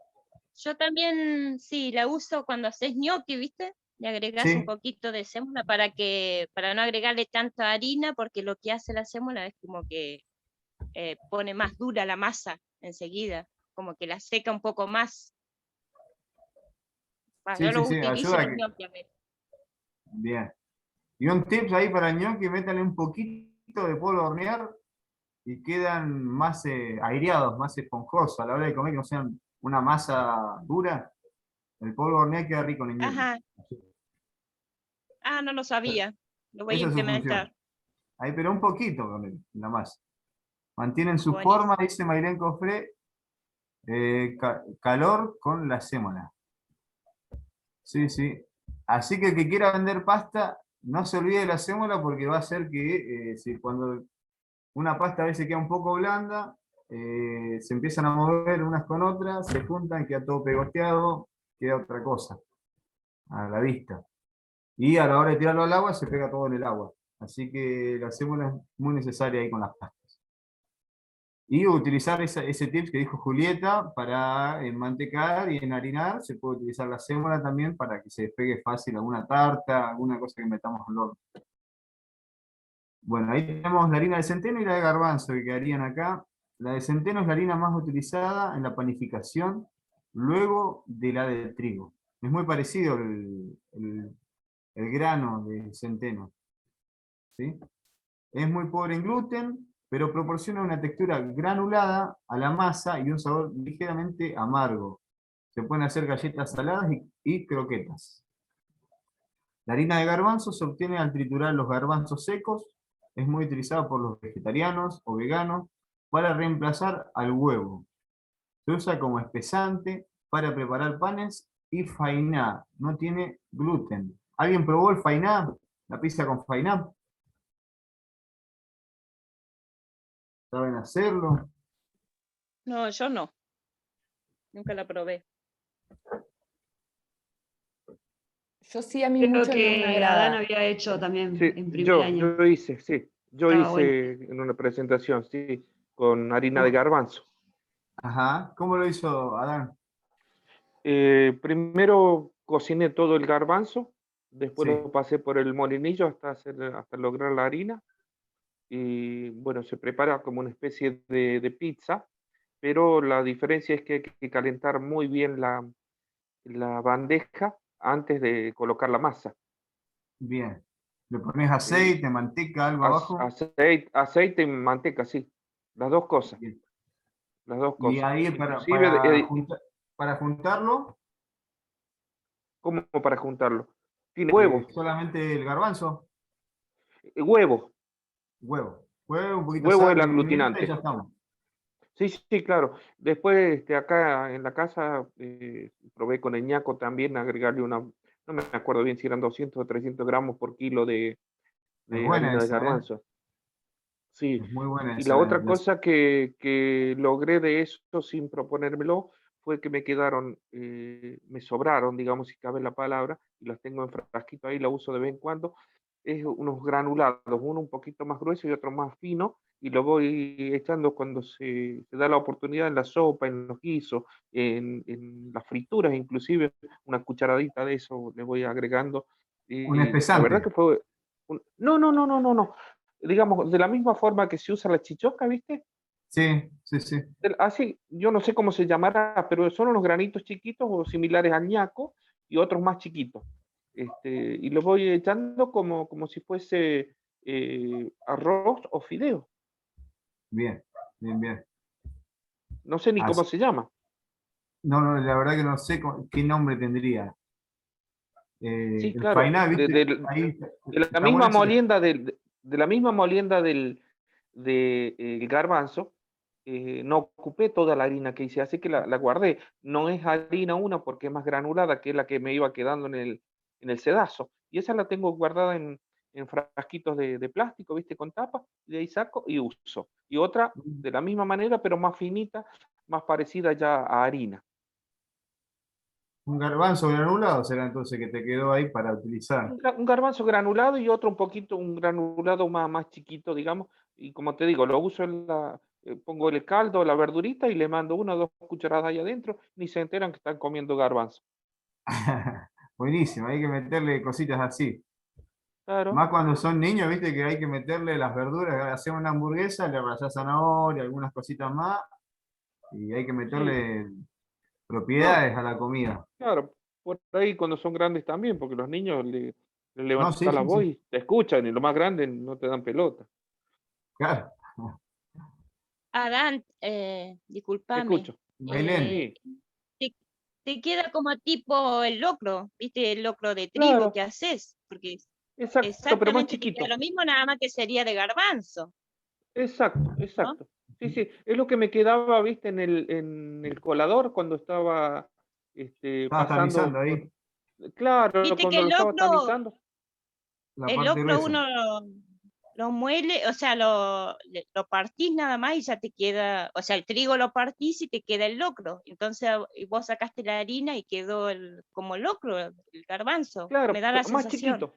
yo también, sí, la uso cuando haces gnocchi, ¿viste? Le agregás un sí, poquito de sémola para no agregarle tanta harina, porque lo que hace la sémola es como que pone más dura la masa enseguida, como que la seca un poco más. sí, Yo sí, lo sí, utilizo ayuda en a los que. gnocchi a veces. Bien. Y un tips ahí para el gnocchi, métanle un poquito de polvo a hornear y quedan más aireados, más esponjosos. A la hora de comer, que no sean una masa dura, el polvo a hornear queda rico en el gnocchi. Ajá. Ah, no lo sabía. Lo voy a Esa es su función. implementar. Ahí, pero un poquito con la masa. Mantienen su Buenísimo. forma, dice Mayrén Cofré, calor con la sémola. Sí, sí. Así que el que quiera vender pasta, no se olvide de la sémola porque va a hacer que si cuando una pasta a veces queda un poco blanda, se empiezan a mover unas con otras, se juntan, queda todo pegoteado, queda otra cosa a la vista. Y a la hora de tirarlo al agua, se pega todo en el agua. Así que la sémola es muy necesaria ahí con las pastas. Y utilizar ese tips que dijo Julieta para enmantecar y enharinar. Se puede utilizar la sémola también para que se despegue fácil alguna tarta, alguna cosa que metamos al horno. Bueno, ahí tenemos la harina de centeno y la de garbanzo que quedarían acá. La de centeno es la harina más utilizada en la panificación, luego de la de trigo. Es muy parecido el grano de centeno, ¿sí? Es muy pobre en gluten, pero proporciona una textura granulada a la masa y un sabor ligeramente amargo. Se pueden hacer galletas saladas y croquetas. La harina de garbanzo se obtiene al triturar los garbanzos secos. Es muy utilizada por los vegetarianos o veganos para reemplazar al huevo. Se usa como espesante para preparar panes y fainá. No tiene gluten. ¿Alguien probó el fainá? ¿La pizza con fainá? ¿Saben hacerlo? No, yo no. Nunca la probé. Yo sí, a mí Creo mucho no me que agrada. Adán había hecho también Sí, en primer año. yo hice, sí. Yo Estaba hice bueno. en una presentación, sí, con harina de garbanzo. Ajá, ¿cómo lo hizo Adán? Primero cociné todo el garbanzo, después Sí. lo pasé por el molinillo hasta lograr la harina. Y bueno, se prepara como una especie de pizza, pero la diferencia es que hay que calentar muy bien la bandeja antes de colocar la masa. Bien. ¿Le pones aceite, manteca, algo abajo? Aceite y manteca, sí. Las dos cosas. Bien. Las dos Y cosas. ahí Inclusive, para juntarlo, ¿cómo para juntarlo? Tiene huevos. solamente el garbanzo, Huevo. huevo. Huevo, un poquito de Huevo es sal, el pimienta y ya aglutinante. estamos. Sí, sí, claro. Después, acá en la casa, probé con el ñaco también agregarle no me acuerdo bien si eran 200 o 300 gramos por kilo de Es buena harina de esa, ¿eh? garbanzo. Sí. Es muy buena Y esa. la otra cosa que logré de eso sin proponérmelo fue que me sobraron, digamos, si cabe la palabra, y las tengo en frasquito ahí, la uso de vez en cuando, es unos granulados, uno un poquito más grueso y otro más fino, y lo voy echando cuando se da la oportunidad en la sopa, en los guisos, en las frituras, inclusive una cucharadita de eso le voy agregando. Un Y la verdad espesante. que fue... No. Digamos, de la misma forma que se usa la chichoca, ¿viste? Sí, sí, sí. Así, yo no sé cómo se llamará, pero son unos granitos chiquitos o similares al ñaco y otros más chiquitos. Y los voy echando como si fuese arroz o fideo. Bien, bien, bien. No sé ni cómo se llama. No, no, la verdad que no sé qué nombre tendría. Sí, El claro. fainá, ¿viste? Ahí De la está misma bueno ese. molienda de la misma molienda del garbanzo, no ocupé toda la harina que hice, así que la guardé. No es harina una porque es más granulada, que es la que me iba quedando en el sedazo. Y esa la tengo guardada en frasquitos de plástico, ¿viste? Con tapa, y de ahí saco y uso. Y otra de la misma manera, pero más finita, más parecida ya a harina. Un garbanzo granulado será entonces que te quedó ahí para utilizar. Un garbanzo granulado y otro un granulado más chiquito, digamos. Y como te digo, lo uso pongo el caldo, la verdurita y le mando 1 o 2 cucharadas ahí adentro, ni se enteran que están comiendo garbanzo. Buenísimo, hay que meterle cositas así. Claro. Más cuando son niños, viste que hay que meterle las verduras, hacemos una hamburguesa, le rayás zanahoria, algunas cositas más, y hay que meterle propiedades a la comida. Claro, por ahí cuando son grandes también, porque los niños le No, levantan sí, la sí, voz sí. y te escuchan, y los más grandes no te dan pelota. Claro. Adán, Te discúlpame. escucho. Belén. Te queda como tipo el locro, ¿viste? El locro de trigo Claro. que haces, porque Exacto, pero más exactamente te chiquito. queda lo mismo, nada más que sería de garbanzo. Exacto. Sí, es lo que me quedaba, viste, en el colador cuando estaba Estaba pasando tamizando ahí. Claro, Viste que cuando lo estaba tamizando. La el parte locro gruesa. uno lo muele, o sea, lo partís nada más y ya te queda, o sea, el trigo lo partís y te queda el locro. Entonces vos sacaste la harina y quedó como el locro, el garbanzo. Claro, Me da la más sensación.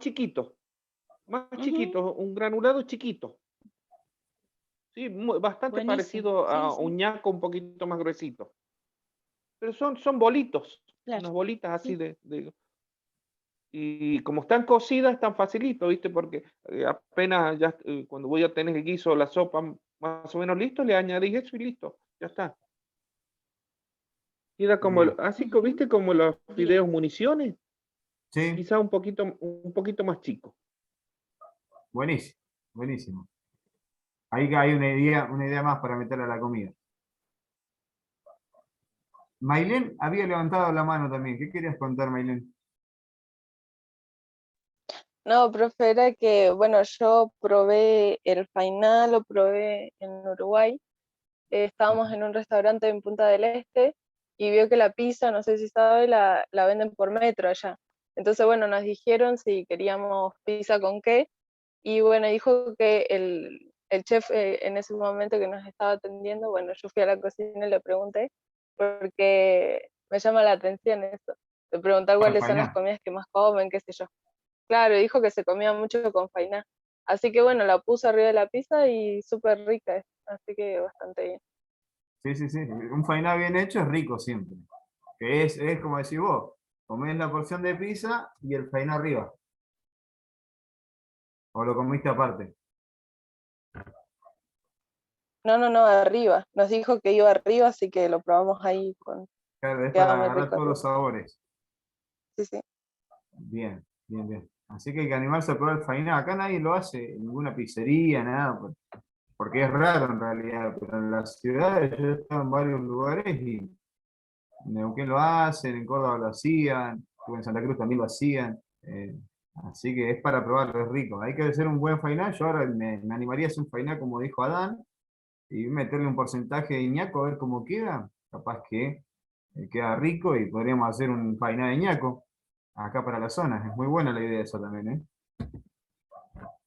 chiquito, un granulado chiquito. Sí, bastante Buenísimo. parecido a Sí. un ñaco un poquito más gruesito. Pero son bolitos, Claro. unas bolitas así y como están cocidas, es tan facilito, ¿viste? Porque apenas ya cuando voy a tener el guiso o la sopa más o menos listo, le añadís eso y listo, ya está. Queda como, Bien. así que, ¿viste? Como los fideos municiones, Sí, quizá un poquito más chico. buenísimo, buenísimo. Ahí hay una idea más para meterle a la comida. Mailén había levantado la mano también. ¿Qué querías contar, Mailén? No, profe, era que, bueno, yo probé el fainá, lo probé en Uruguay. Estábamos en un restaurante en Punta del Este y vio que la pizza, no sé si sabe, la venden por metro allá. Entonces, bueno, nos dijeron si queríamos pizza con qué. Y bueno, dijo que el chef en ese momento que nos estaba atendiendo, bueno, yo fui a la cocina y le pregunté, porque me llama la atención eso, de preguntar cuáles son las fainá. comidas que más comen, qué sé yo. Claro, dijo que se comía mucho con fainá. Así que bueno, la puse arriba de la pizza y súper rica, así que bastante bien. Sí, sí, sí. Un fainá bien hecho es rico siempre. Que es como decís vos, comés la porción de pizza y el fainá arriba. O lo comiste aparte. No, arriba. Nos dijo que iba arriba, así que lo probamos ahí con. Claro, es Quedaba para muy agarrar rico, todos sí. los sabores. Sí, sí. Bien, bien, bien. Así que hay que animarse a probar el fainá. Acá nadie lo hace, en ninguna pizzería, nada, porque es raro en realidad, pero en las ciudades yo he estado en varios lugares y en Neuquén lo hacen, en Córdoba lo hacían, en Santa Cruz también lo hacían. Así que es para probarlo, es rico. Hay que hacer un buen fainá. Yo ahora me animaría a hacer un fainá como dijo Adán y meterle un porcentaje de ñaco a ver cómo queda. Capaz que queda rico y podríamos hacer un fainá de ñaco acá para la zona. Es muy buena la idea esa también, ¿eh?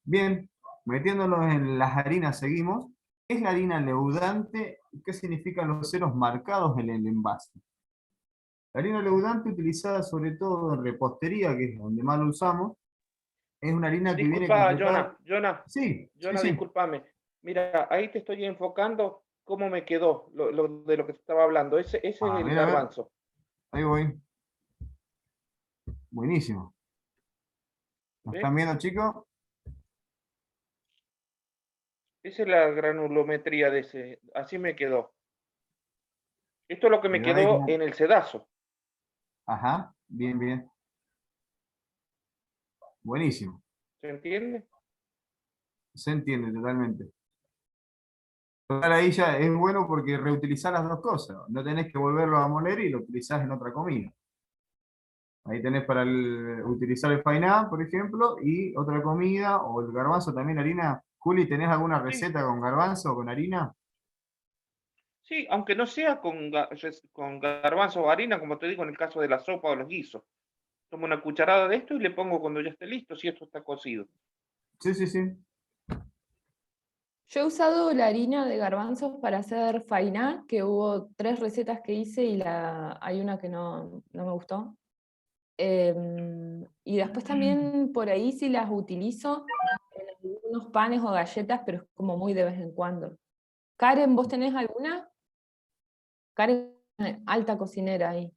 Bien, metiéndonos en las harinas seguimos. ¿Qué es la harina leudante? ¿Qué significan los ceros marcados en el envase? La harina leudante, utilizada sobre todo en repostería, que es donde más lo usamos, es una harina que viene Disculpa, completada. Jonah, Sí, sí, sí. discúlpame. Mira, ahí te estoy enfocando cómo me quedó de lo que te estaba hablando. Ese es A el ver, a ver. garbanzo. Ahí voy. Buenísimo. ¿Lo ¿Ves? están viendo, chicos? Esa es la granulometría de ese. Así me quedó. Esto es lo que me Quedó ahí quedó como- en el sedazo. Ajá, bien, bien. Buenísimo. ¿Se entiende? Se entiende totalmente. Total, ahí ya es bueno porque reutilizar las dos cosas. No tenés que volverlo a moler y lo utilizás en otra comida. Ahí tenés para utilizar el fainá, por ejemplo, y otra comida, o el garbanzo también, harina. Juli, ¿tenés alguna receta con garbanzo o con harina? Sí, aunque no sea con garbanzo o harina, como te digo, en el caso de la sopa o los guisos. Tomo una cucharada de esto y le pongo cuando ya esté listo, si esto está cocido. Sí, sí, sí. Yo he usado la harina de garbanzos para hacer fainá, que hubo 3 recetas que hice y hay una que no me gustó. Y después también por ahí sí las utilizo en algunos panes o galletas, pero es como muy de vez en cuando. Karen, ¿vos tenés alguna? Karen, alta cocinera ahí,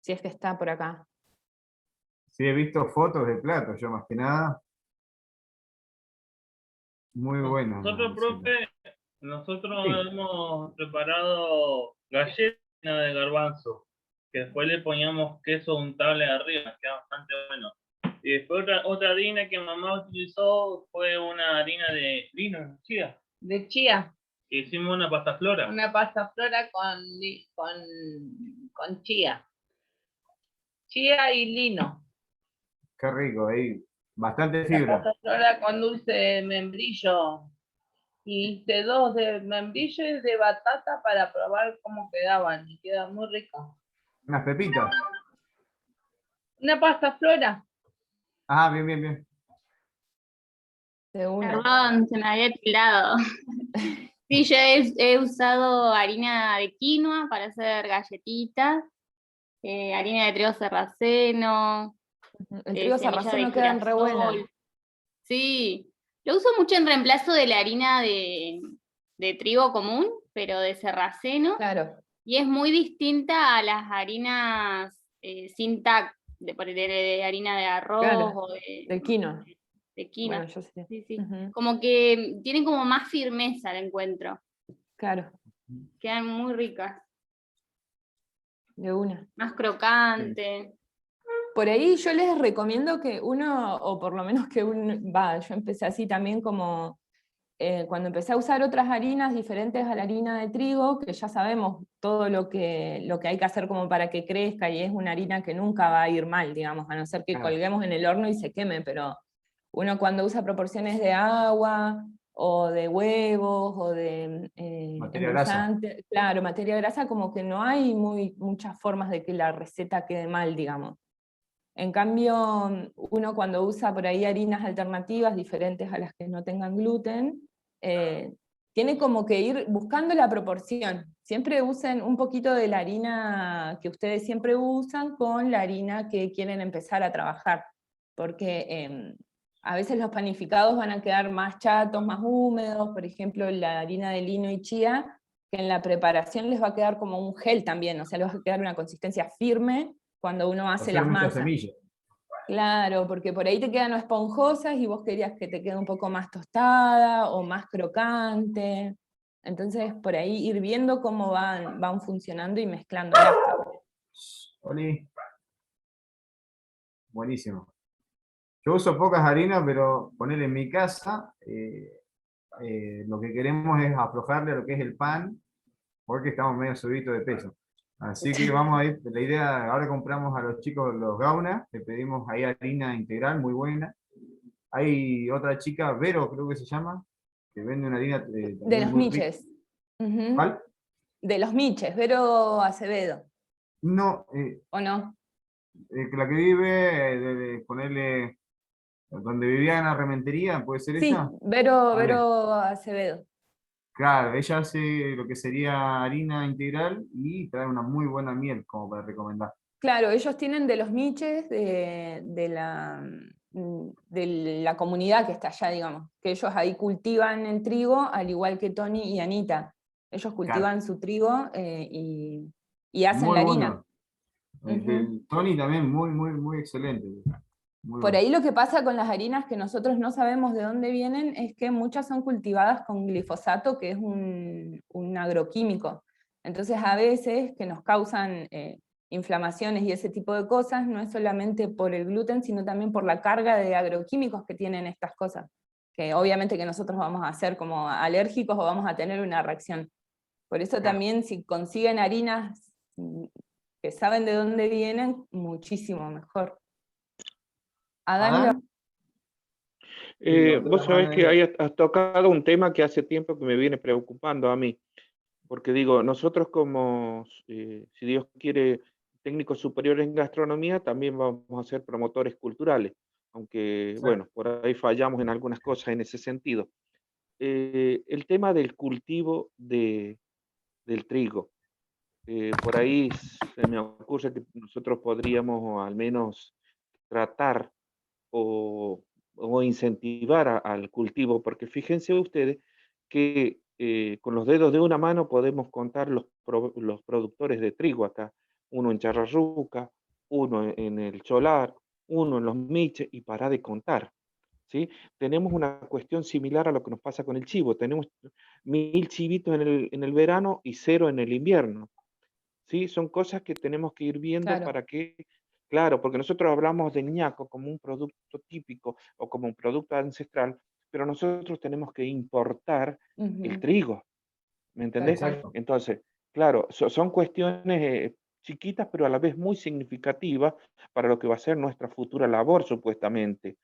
si es que está por acá. Sí, he visto fotos de platos, yo más que nada. Muy buena. Nosotros, profe, hemos preparado galletas de garbanzo, que después le poníamos queso untable arriba, queda bastante bueno. Y después otra harina que mamá utilizó fue una harina de lino, chía. De chía. Que hicimos una pasta flora. Una pasta flora con chía. Chía y lino. Qué rico, ahí. Bastante La fibra. pasta flora con dulce de membrillo. Y hice 2 de membrillo y de batata para probar cómo quedaban. Y queda muy rico. Unas pepitas. Una pasta flora. Ah, bien, bien, bien. Perdón, se me había tirado. Sí, yo he usado harina de quinoa para hacer galletitas, harina de trigo sarraceno, El trigo semillas sarraceno de quedan re buenas. girasol. Sí, lo uso mucho en reemplazo de la harina de trigo común, pero de sarraceno. Claro. Y es muy distinta a las harinas sin TAC, de harina de arroz Claro, o de quinoa. de quinoa. Bueno, yo sé. Sí, sí. Ujú. Como que tienen como más firmeza el encuentro. Claro, Quedan muy ricas. de una. Más crocante. Por ahí yo les recomiendo que uno, o por lo menos que yo empecé así también como cuando empecé a usar otras harinas diferentes a la harina de trigo, que ya sabemos todo lo que hay que hacer como para que crezca, y es una harina que nunca va a ir mal, digamos, a no ser que colguemos en el horno y se queme, pero uno cuando usa proporciones de agua, o de huevos, o de Materia grasa. endulzante, claro, materia grasa, como que no hay muchas formas de que la receta quede mal, digamos. En cambio, uno cuando usa por ahí harinas alternativas diferentes a las que no tengan gluten, tiene como que ir buscando la proporción. Siempre usen un poquito de la harina que ustedes siempre usan con la harina que quieren empezar a trabajar, porque a veces los panificados van a quedar más chatos, más húmedos, por ejemplo la harina de lino y chía, que en la preparación les va a quedar como un gel también, o sea, les va a quedar una consistencia firme cuando uno hace las mucha masas. semilla. Claro, porque por ahí te quedan esponjosas y vos querías que te quede un poco más tostada o más crocante. Entonces, por ahí ir viendo cómo van funcionando y mezclándolas. Oli. Buenísimo. Yo uso pocas harinas, pero poner en mi casa, lo que queremos es aflojarle a lo que es el pan, porque estamos medio subidos de peso. Así que vamos a ir, la idea, ahora compramos a los chicos los gaunas, le pedimos ahí harina integral, muy buena. Hay otra chica, Vero creo que se llama, que vende una harina De también los muy miches. rica. ¿Cuál? De los miches, Vero Acevedo. No, ¿O no? la que vive, de ponerle, donde vivía en la rementería, ¿puede ser Sí, ella? Vero, Ah, bien. Vero Acevedo. Claro, ella hace lo que sería harina integral y trae una muy buena miel como para recomendar. Claro, ellos tienen de los miches de la comunidad que está allá, digamos, que ellos ahí cultivan el trigo, al igual que Tony y Anita. Ellos cultivan su trigo y hacen Muy la harina. bueno. El Tony también muy excelente. Muy Por bueno. ahí lo que pasa con las harinas que nosotros no sabemos de dónde vienen es que muchas son cultivadas con glifosato, que es un agroquímico. Entonces a veces que nos causan inflamaciones y ese tipo de cosas, no es solamente por el gluten, sino también por la carga de agroquímicos que tienen estas cosas. Que obviamente que nosotros vamos a ser como alérgicos o vamos a tener una reacción. Por eso también si consiguen harinas que saben de dónde vienen, muchísimo mejor. ¿Adán? Vos sabés que ahí has tocado un tema que hace tiempo que me viene preocupando a mí, porque digo, nosotros como, si Dios quiere, técnicos superiores en gastronomía, también vamos a ser promotores culturales, aunque, bueno, por ahí fallamos en algunas cosas en ese sentido. El tema del cultivo del trigo, por ahí se me ocurre que nosotros podríamos al menos tratar o incentivar al cultivo, porque fíjense ustedes que con los dedos de una mano podemos contar los productores de trigo acá, uno en Charrarruca, uno en el Cholar, uno en los Miches, y para de contar, ¿sí? Tenemos una cuestión similar a lo que nos pasa con el chivo, tenemos 1000 chivitos en el verano y 0 en el invierno, ¿sí? Son cosas que tenemos que ir viendo para que, claro, porque nosotros hablamos del ñaco como un producto típico o como un producto ancestral, pero nosotros tenemos que importar el trigo, ¿me entendés? Entonces, claro, son cuestiones chiquitas, pero a la vez muy significativas para lo que va a ser nuestra futura labor, supuestamente,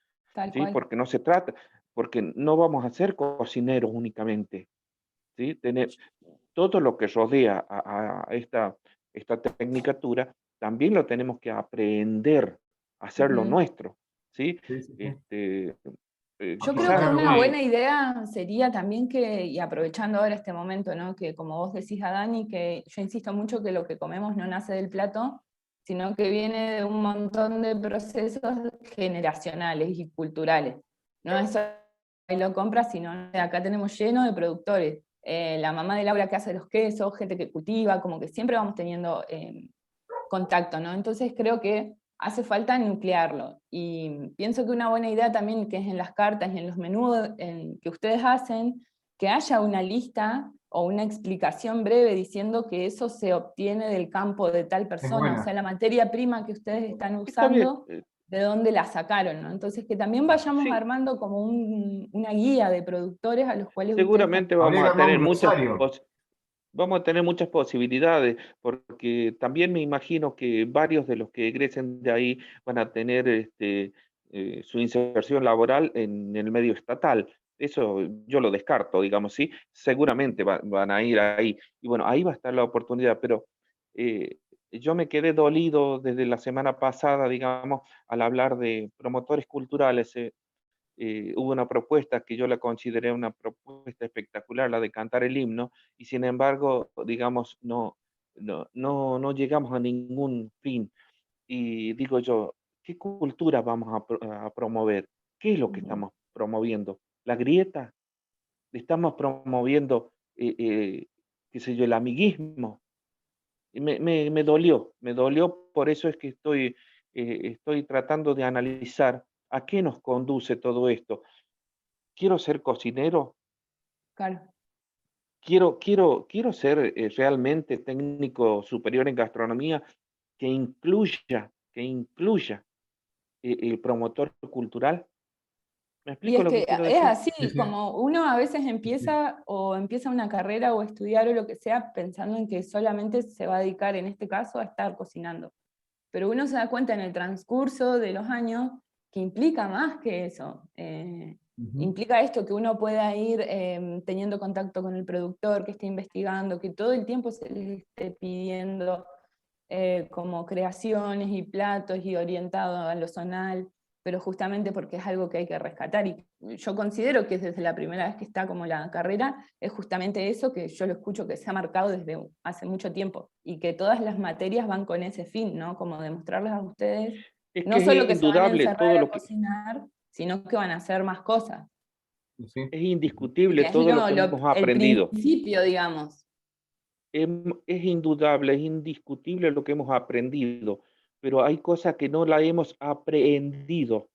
¿sí? Porque no se trata, porque no vamos a ser cocineros únicamente, ¿sí? Tener todo lo que rodea a esta tecnicatura, también lo tenemos que aprender a hacerlo nuestro, ¿sí? Yo creo que una buena idea sería también que, y aprovechando ahora este momento, ¿no? Que como vos decís a Dani, que yo insisto mucho que lo que comemos no nace del plato, sino que viene de un montón de procesos generacionales y culturales. No es solo que lo compras, sino acá tenemos lleno de productores. La mamá de Laura que hace los quesos, gente que cultiva, como que siempre vamos teniendo contacto, ¿no? Entonces creo que hace falta nuclearlo. Y pienso que una buena idea también, que es en las cartas y en los menús que ustedes hacen, que haya una lista o una explicación breve diciendo que eso se obtiene del campo de tal persona, o sea, la materia prima que ustedes están usando, de dónde la sacaron, ¿no? Entonces que también vayamos armando como una guía de productores a los cuales seguramente vamos a tener muchas posibilidades, porque también me imagino que varios de los que egresen de ahí van a tener su inserción laboral en el medio estatal. Eso yo lo descarto, digamos, ¿sí? Seguramente van a ir ahí. Y bueno, ahí va a estar la oportunidad, pero yo me quedé dolido desde la semana pasada, digamos, al hablar de promotores culturales. hubo una propuesta que yo la consideré una propuesta espectacular, la de cantar el himno, y sin embargo, digamos, no llegamos a ningún fin. Y digo yo, ¿qué cultura vamos a promover? ¿Qué es lo que estamos promoviendo? ¿La grieta? ¿Estamos promoviendo, qué sé yo, el amiguismo? Y me dolió, por eso es que estoy tratando de analizar a qué nos conduce todo esto. ¿Quiero ser cocinero? Claro. ¿Quiero ser realmente técnico superior en gastronomía que incluya el promotor cultural? ¿Me Y explico es lo que que quiero es decir? así, como uno a veces empieza una carrera o estudiar o lo que sea pensando en que solamente se va a dedicar, en este caso, a estar cocinando. Pero uno se da cuenta en el transcurso de los años que implica más que eso. Implica esto, que uno pueda ir teniendo contacto con el productor, que esté investigando, que todo el tiempo se les esté pidiendo como creaciones y platos y orientado a lo zonal, pero justamente porque es algo que hay que rescatar. Y yo considero que desde la primera vez que está como la carrera, es justamente eso que yo lo escucho que se ha marcado desde hace mucho tiempo, y que todas las materias van con ese fin, ¿no? Como demostrarles a ustedes, Es no que solo es que se van a indudable encerrar todo a lo que... cocinar, sino que van a hacer más cosas. Es indiscutible Que es todo lo que hemos el aprendido. principio, digamos. Es indudable, es indiscutible lo que hemos aprendido, pero hay cosas que no la hemos aprehendido.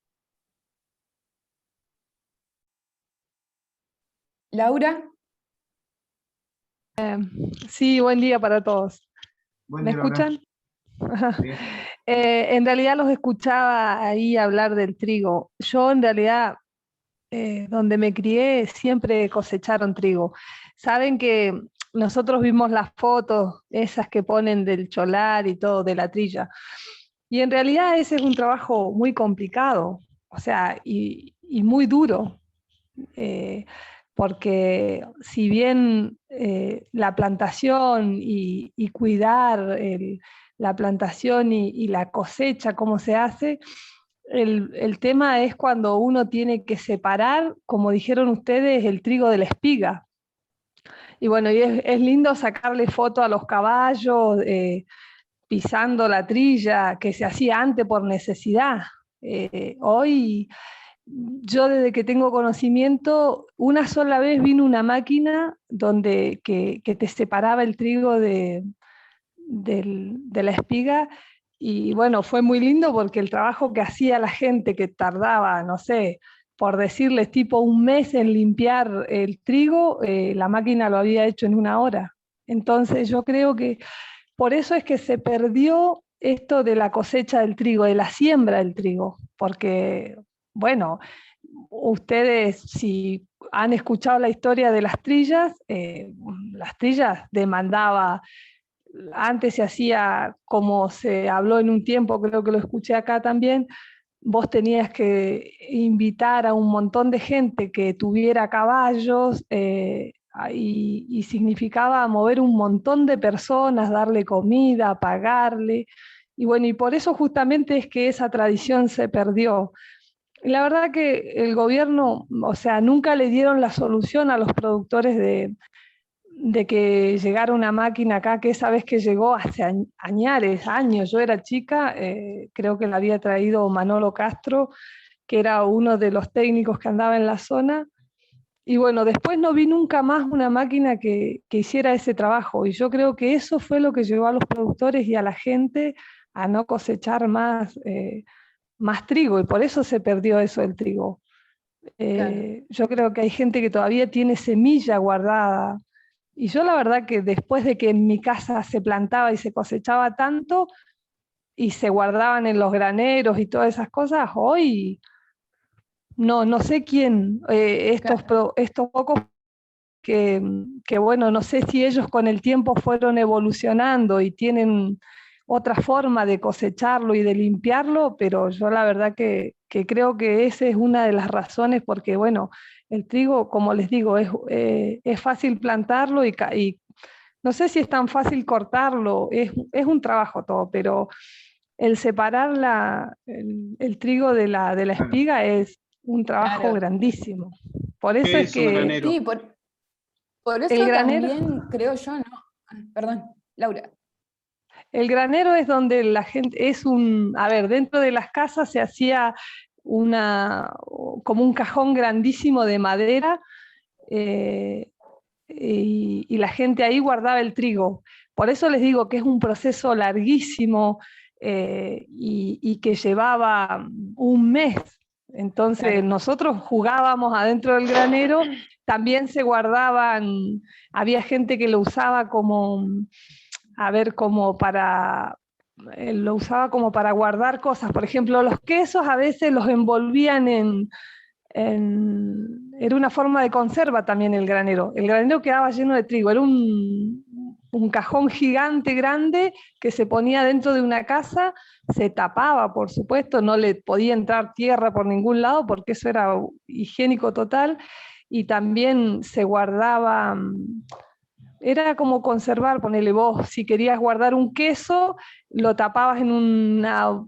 Laura. Sí, buen día para todos. Buen ¿Me día, Laura. escuchan? En realidad los escuchaba ahí hablar del trigo. Yo en realidad, donde me crié, siempre cosecharon trigo. Saben que nosotros vimos las fotos, esas que ponen del cholar y todo, de la trilla. Y en realidad ese es un trabajo muy complicado, o sea, y muy duro. Porque si bien la plantación y cuidar la plantación y la cosecha, cómo se hace, el tema es cuando uno tiene que separar, como dijeron ustedes, el trigo de la espiga. Y bueno, y es lindo sacarle foto a los caballos, pisando la trilla, que se hacía antes por necesidad. Hoy... Yo desde que tengo conocimiento, una sola vez vino una máquina que te separaba el trigo de la espiga, y bueno, fue muy lindo porque el trabajo que hacía la gente, que tardaba, no sé, por decirles tipo un mes en limpiar el trigo, la máquina lo había hecho en 1 hora. Entonces yo creo que por eso es que se perdió esto de la cosecha del trigo, de la siembra del trigo, porque... Bueno, ustedes si han escuchado la historia de las trillas demandaba, antes se hacía como se habló en un tiempo, creo que lo escuché acá también, vos tenías que invitar a un montón de gente que tuviera caballos, y significaba mover un montón de personas, darle comida, pagarle, y bueno, y por eso justamente es que esa tradición se perdió. La verdad que el gobierno, o sea, nunca le dieron la solución a los productores de que llegara una máquina acá, que esa vez que llegó hace años, yo era chica, creo que la había traído Manolo Castro, que era uno de los técnicos que andaba en la zona, y bueno, después no vi nunca más una máquina que hiciera ese trabajo, y yo creo que eso fue lo que llevó a los productores y a la gente a no cosechar más trigo, y por eso se perdió eso del trigo. Yo creo que hay gente que todavía tiene semilla guardada, y yo la verdad que después de que en mi casa se plantaba y se cosechaba tanto y se guardaban en los graneros y todas esas cosas, hoy no sé quién, estos pocos que bueno, no sé si ellos con el tiempo fueron evolucionando y tienen otra forma de cosecharlo y de limpiarlo, pero yo la verdad que creo que esa es una de las razones, porque bueno, el trigo, como les digo, es fácil plantarlo y no sé si es tan fácil cortarlo, es un trabajo todo, pero el separar el trigo de la espiga es un trabajo Claro. grandísimo. Por eso ¿Qué es es un que granero? Sí, por eso el granero, también creo yo, ¿no? Ay, perdón, Laura. el granero es donde la gente, a ver, dentro de las casas se hacía como un cajón grandísimo de madera, y la gente ahí guardaba el trigo. Por eso les digo que es un proceso larguísimo, y que llevaba un mes. Entonces Claro. nosotros jugábamos adentro del granero, también se guardaban, había gente que lo usaba como, lo usaba como para guardar cosas. Por ejemplo, los quesos a veces los envolvían era una forma de conserva también el granero. El granero quedaba lleno de trigo, era un cajón gigante, grande, que se ponía dentro de una casa, se tapaba, por supuesto, no le podía entrar tierra por ningún lado, porque eso era higiénico total, y también se guardaba, era como conservar, ponele vos, si querías guardar un queso, lo tapabas en una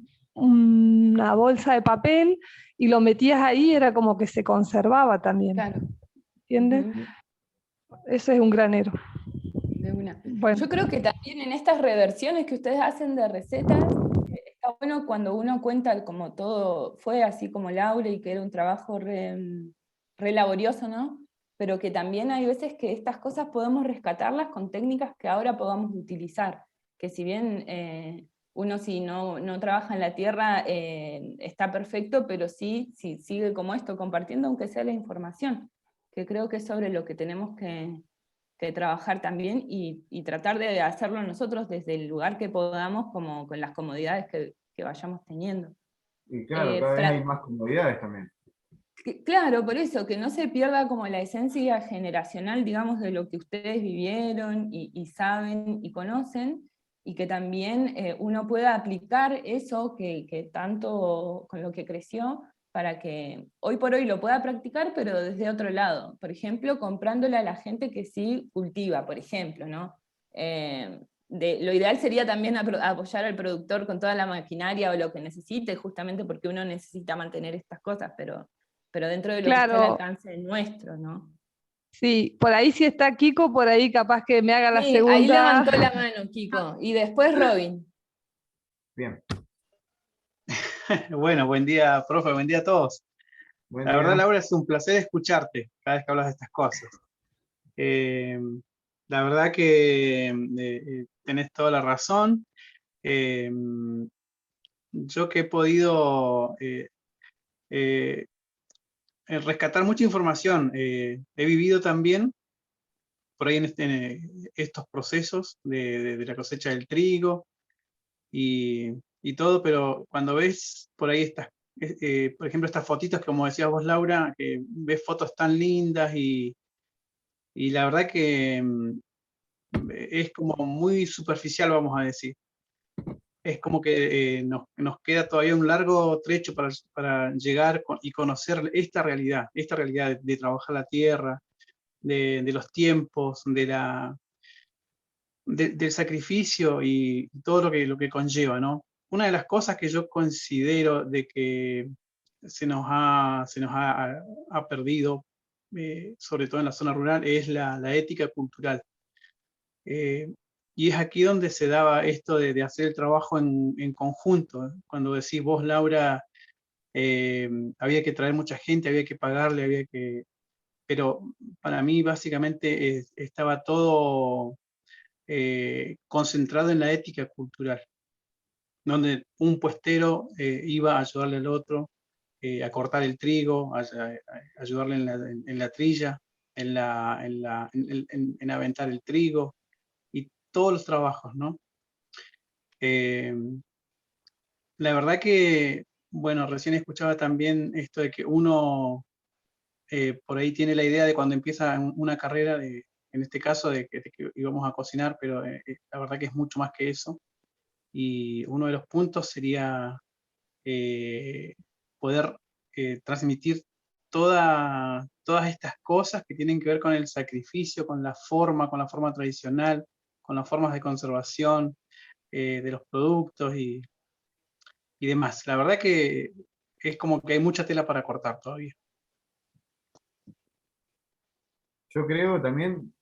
bolsa de papel, y lo metías ahí, era como que se conservaba también. Claro. ¿Entiendes? Ese es un granero. De una. Bueno. Yo creo que también en estas reversiones que ustedes hacen de recetas, está bueno cuando uno cuenta como todo fue así como Laura y que era un trabajo re laborioso, ¿no? Pero que también hay veces que estas cosas podemos rescatarlas con técnicas que ahora podamos utilizar. Que si bien uno si no trabaja en la tierra está perfecto, pero sí sigue como esto, compartiendo aunque sea la información, que creo que es sobre lo que tenemos que trabajar también y tratar de hacerlo nosotros desde el lugar que podamos, como con las comodidades que vayamos teniendo. Y claro, cada vez hay más comodidades también. Claro, por eso, que no se pierda como la esencia generacional, digamos, de lo que ustedes vivieron y saben y conocen, y que también uno pueda aplicar eso que tanto con lo que creció, para que hoy por hoy lo pueda practicar, pero desde otro lado. Por ejemplo, comprándole a la gente que sí cultiva, por ejemplo, ¿no? Lo ideal sería también apoyar al productor con toda la maquinaria o lo que necesite, justamente porque uno necesita mantener estas cosas, pero dentro de lo que está al alcance nuestro, ¿no? Sí, por ahí si está Kiko, por ahí capaz que me haga la segunda. Ahí levantó la mano Kiko, y después Robin. Bien. Bueno, buen día, profe, buen día a todos. Buen la día. verdad, Laura, es un placer escucharte cada vez que hablas de estas cosas. La verdad que tenés toda la razón. Yo que he podido rescatar mucha información, he vivido también por ahí en estos procesos de la cosecha del trigo y todo, pero cuando ves por ahí por ejemplo, estas fotitos, como decías vos, Laura, que ves fotos tan lindas y la verdad que es como muy superficial, vamos a decir. Es como que nos queda todavía un largo trecho para llegar y conocer esta realidad de trabajar la tierra, de los tiempos, del sacrificio y todo lo que conlleva, ¿no? Una de las cosas que yo considero de que se nos ha perdido, sobre todo en la zona rural, es la ética cultural. Y es aquí donde se daba esto de hacer el trabajo en conjunto. Cuando decís vos, Laura, había que traer mucha gente, había que pagarle, pero para mí básicamente estaba todo concentrado en la ética cultural, donde un puestero iba a ayudarle al otro a cortar el trigo, a ayudarle en la trilla, en aventar el trigo, y todos los trabajos, ¿no? La verdad que, bueno, recién escuchaba también esto de que uno por ahí tiene la idea de cuando empieza una carrera, en este caso, de que íbamos a cocinar, pero la verdad que es mucho más que eso. Y uno de los puntos sería poder transmitir todas estas cosas que tienen que ver con el sacrificio, con la forma tradicional, con las formas de conservación de los productos y demás. La verdad que es como que hay mucha tela para cortar todavía. Yo creo también,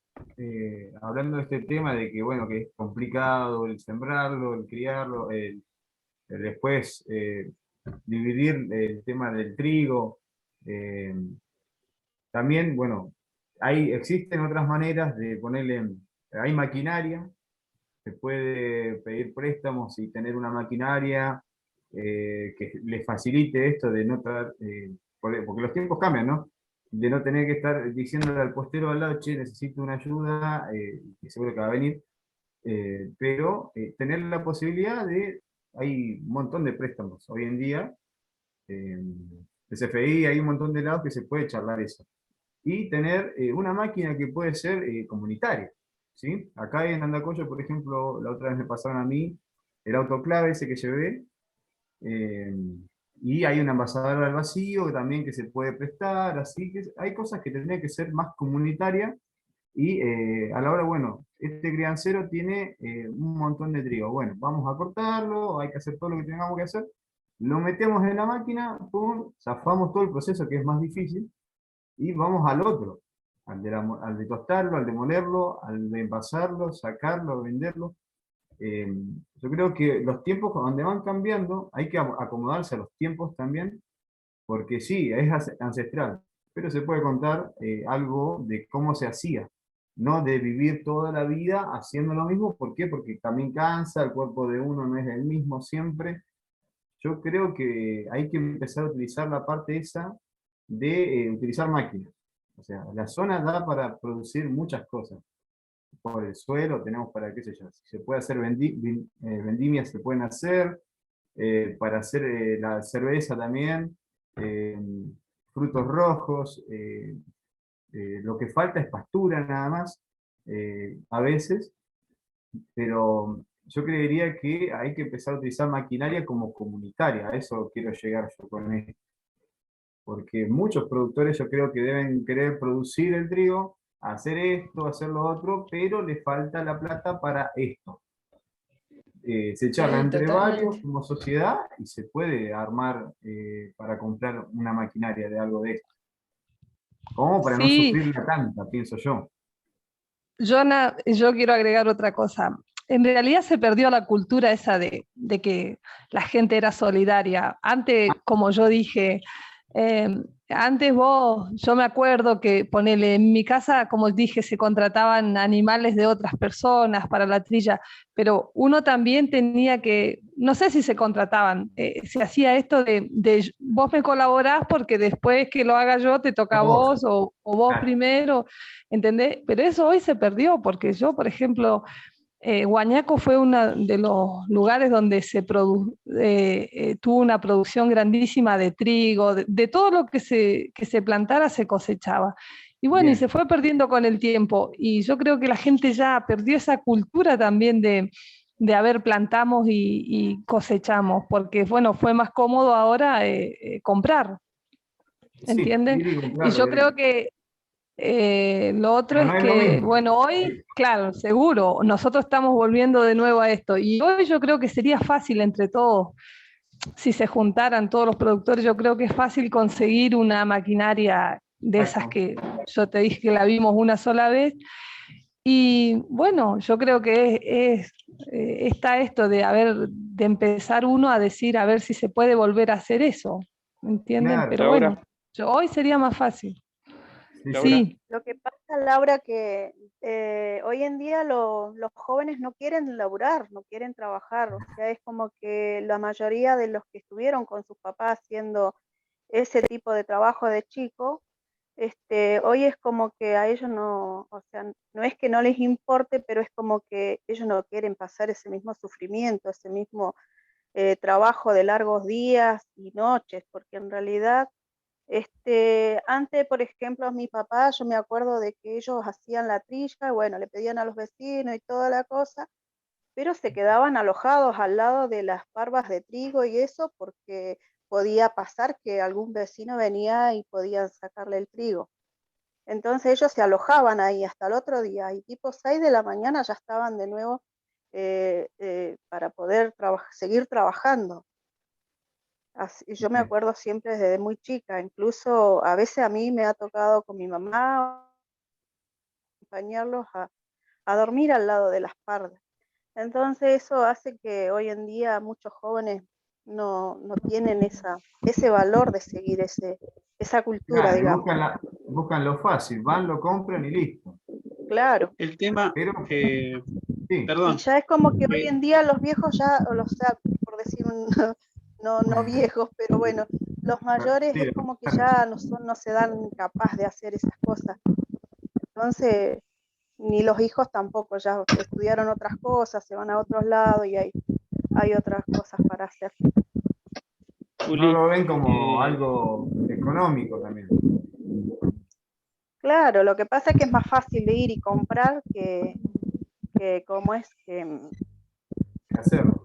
hablando de este tema de que, bueno, que es complicado el sembrarlo, el criarlo, el después dividir el tema del trigo, eh, también, bueno, existen otras maneras de ponerle, hay maquinaria, se puede pedir préstamos y tener una maquinaria que le facilite esto de no traer, porque los tiempos cambian, ¿no? De no tener que estar diciéndole al postero al lado, che, necesito una ayuda, que seguro que va a venir, pero tener la posibilidad hay un montón de préstamos hoy en día, de CFI, hay un montón de lados que se puede charlar eso. Y tener una máquina que puede ser comunitaria, ¿sí? Acá en Andacollo, por ejemplo, la otra vez me pasaron a mí el autoclave ese que llevé, y hay un envasador al vacío también que se puede prestar, así que hay cosas que tendrían que ser más comunitarias, y a la hora, bueno, este criancero tiene un montón de trigo, bueno, vamos a cortarlo, hay que hacer todo lo que tengamos que hacer, lo metemos en la máquina, pum, zafamos todo el proceso que es más difícil, y vamos al otro, al de tostarlo, al de molerlo, al de envasarlo, sacarlo, venderlo. Yo creo que los tiempos donde van cambiando, hay que acomodarse a los tiempos también, porque sí, es ancestral, pero se puede contar algo de cómo se hacía, no de vivir toda la vida haciendo lo mismo. ¿Por qué? Porque también cansa, el cuerpo de uno no es el mismo siempre. Yo creo que hay que empezar a utilizar la parte esa de utilizar máquinas. O sea, la zona da para producir muchas cosas. Por el suelo tenemos para, qué sé yo, si se puede hacer vendimias, se pueden hacer, para hacer la cerveza también, frutos rojos, lo que falta es pastura nada más, a veces, pero yo creería que hay que empezar a utilizar maquinaria como comunitaria, a eso quiero llegar yo con esto. Porque muchos productores yo creo que deben querer producir el trigo, hacer esto, hacer lo otro, pero les falta la plata para esto. Se charla Sí, entre varios totalmente. como sociedad y se puede armar para comprar una maquinaria de algo de esto. Como para no Sí, sufrirla tanta, pienso yo. Yo quiero agregar otra cosa. En realidad se perdió la cultura esa de que la gente era solidaria. Antes, como yo dije, antes yo me acuerdo que, ponele, en mi casa, como dije, se contrataban animales de otras personas para la trilla, pero uno también tenía que, no sé si se contrataban, se hacía esto de vos me colaborás porque después que lo haga yo te toca a vos o vos primero, ¿entendés? Pero eso hoy se perdió porque yo, por ejemplo, Huañaco fue uno de los lugares donde tuvo una producción grandísima de trigo, de todo lo que se plantara se cosechaba. Y bueno, y se fue perdiendo con el tiempo. Y yo creo que la gente ya perdió esa cultura también de a ver, plantamos y cosechamos, porque bueno, fue más cómodo ahora comprar, ¿entienden? ir y Y comprarlo yo creo directo. que lo otro Pero es no es lo que, mismo. bueno, hoy, claro, seguro, nosotros estamos volviendo de nuevo a esto. Y hoy yo creo que sería fácil entre todos, si se juntaran todos los productores, yo creo que es fácil conseguir una maquinaria de esas que yo te dije que la vimos una sola vez. Y bueno, yo creo que está esto de empezar uno a decir, a ver si se puede volver a hacer eso, ¿me entienden? Claro. Pero Laura. bueno, hoy sería más fácil. Laura. Sí. Lo que pasa, Laura, que hoy en día los jóvenes no quieren laburar, no quieren trabajar, o sea, es como que la mayoría de los que estuvieron con sus papás haciendo ese tipo de trabajo de chico, hoy es como que a ellos no, o sea, no es que no les importe, pero es como que ellos no quieren pasar ese mismo sufrimiento, ese mismo trabajo de largos días y noches, porque en realidad antes, por ejemplo, a mi papá, yo me acuerdo de que ellos hacían la trilla, y bueno, le pedían a los vecinos y toda la cosa, pero se quedaban alojados al lado de las parvas de trigo y eso porque podía pasar que algún vecino venía y podían sacarle el trigo. Entonces ellos se alojaban ahí hasta el otro día y tipo 6 de la mañana ya estaban de nuevo para poder seguir trabajando. Yo me acuerdo siempre desde muy chica, incluso a veces a mí me ha tocado con mi mamá acompañarlos a dormir al lado de las pardas. Entonces eso hace que hoy en día muchos jóvenes no tienen ese valor de seguir esa cultura, Claro, y digamos. buscan lo fácil, van, lo compran y listo. Claro. El tema, sí. perdón. Y ya es como que hoy en día los viejos ya, o sea, por decir no viejos, pero bueno, los mayores es como que ya no se dan capaz de hacer esas cosas. Entonces, ni los hijos tampoco, ya estudiaron otras cosas, se van a otros lados y hay otras cosas para hacer. No lo ven como algo económico también. Claro, lo que pasa es que es más fácil de ir y comprar que cómo es que hacerlo.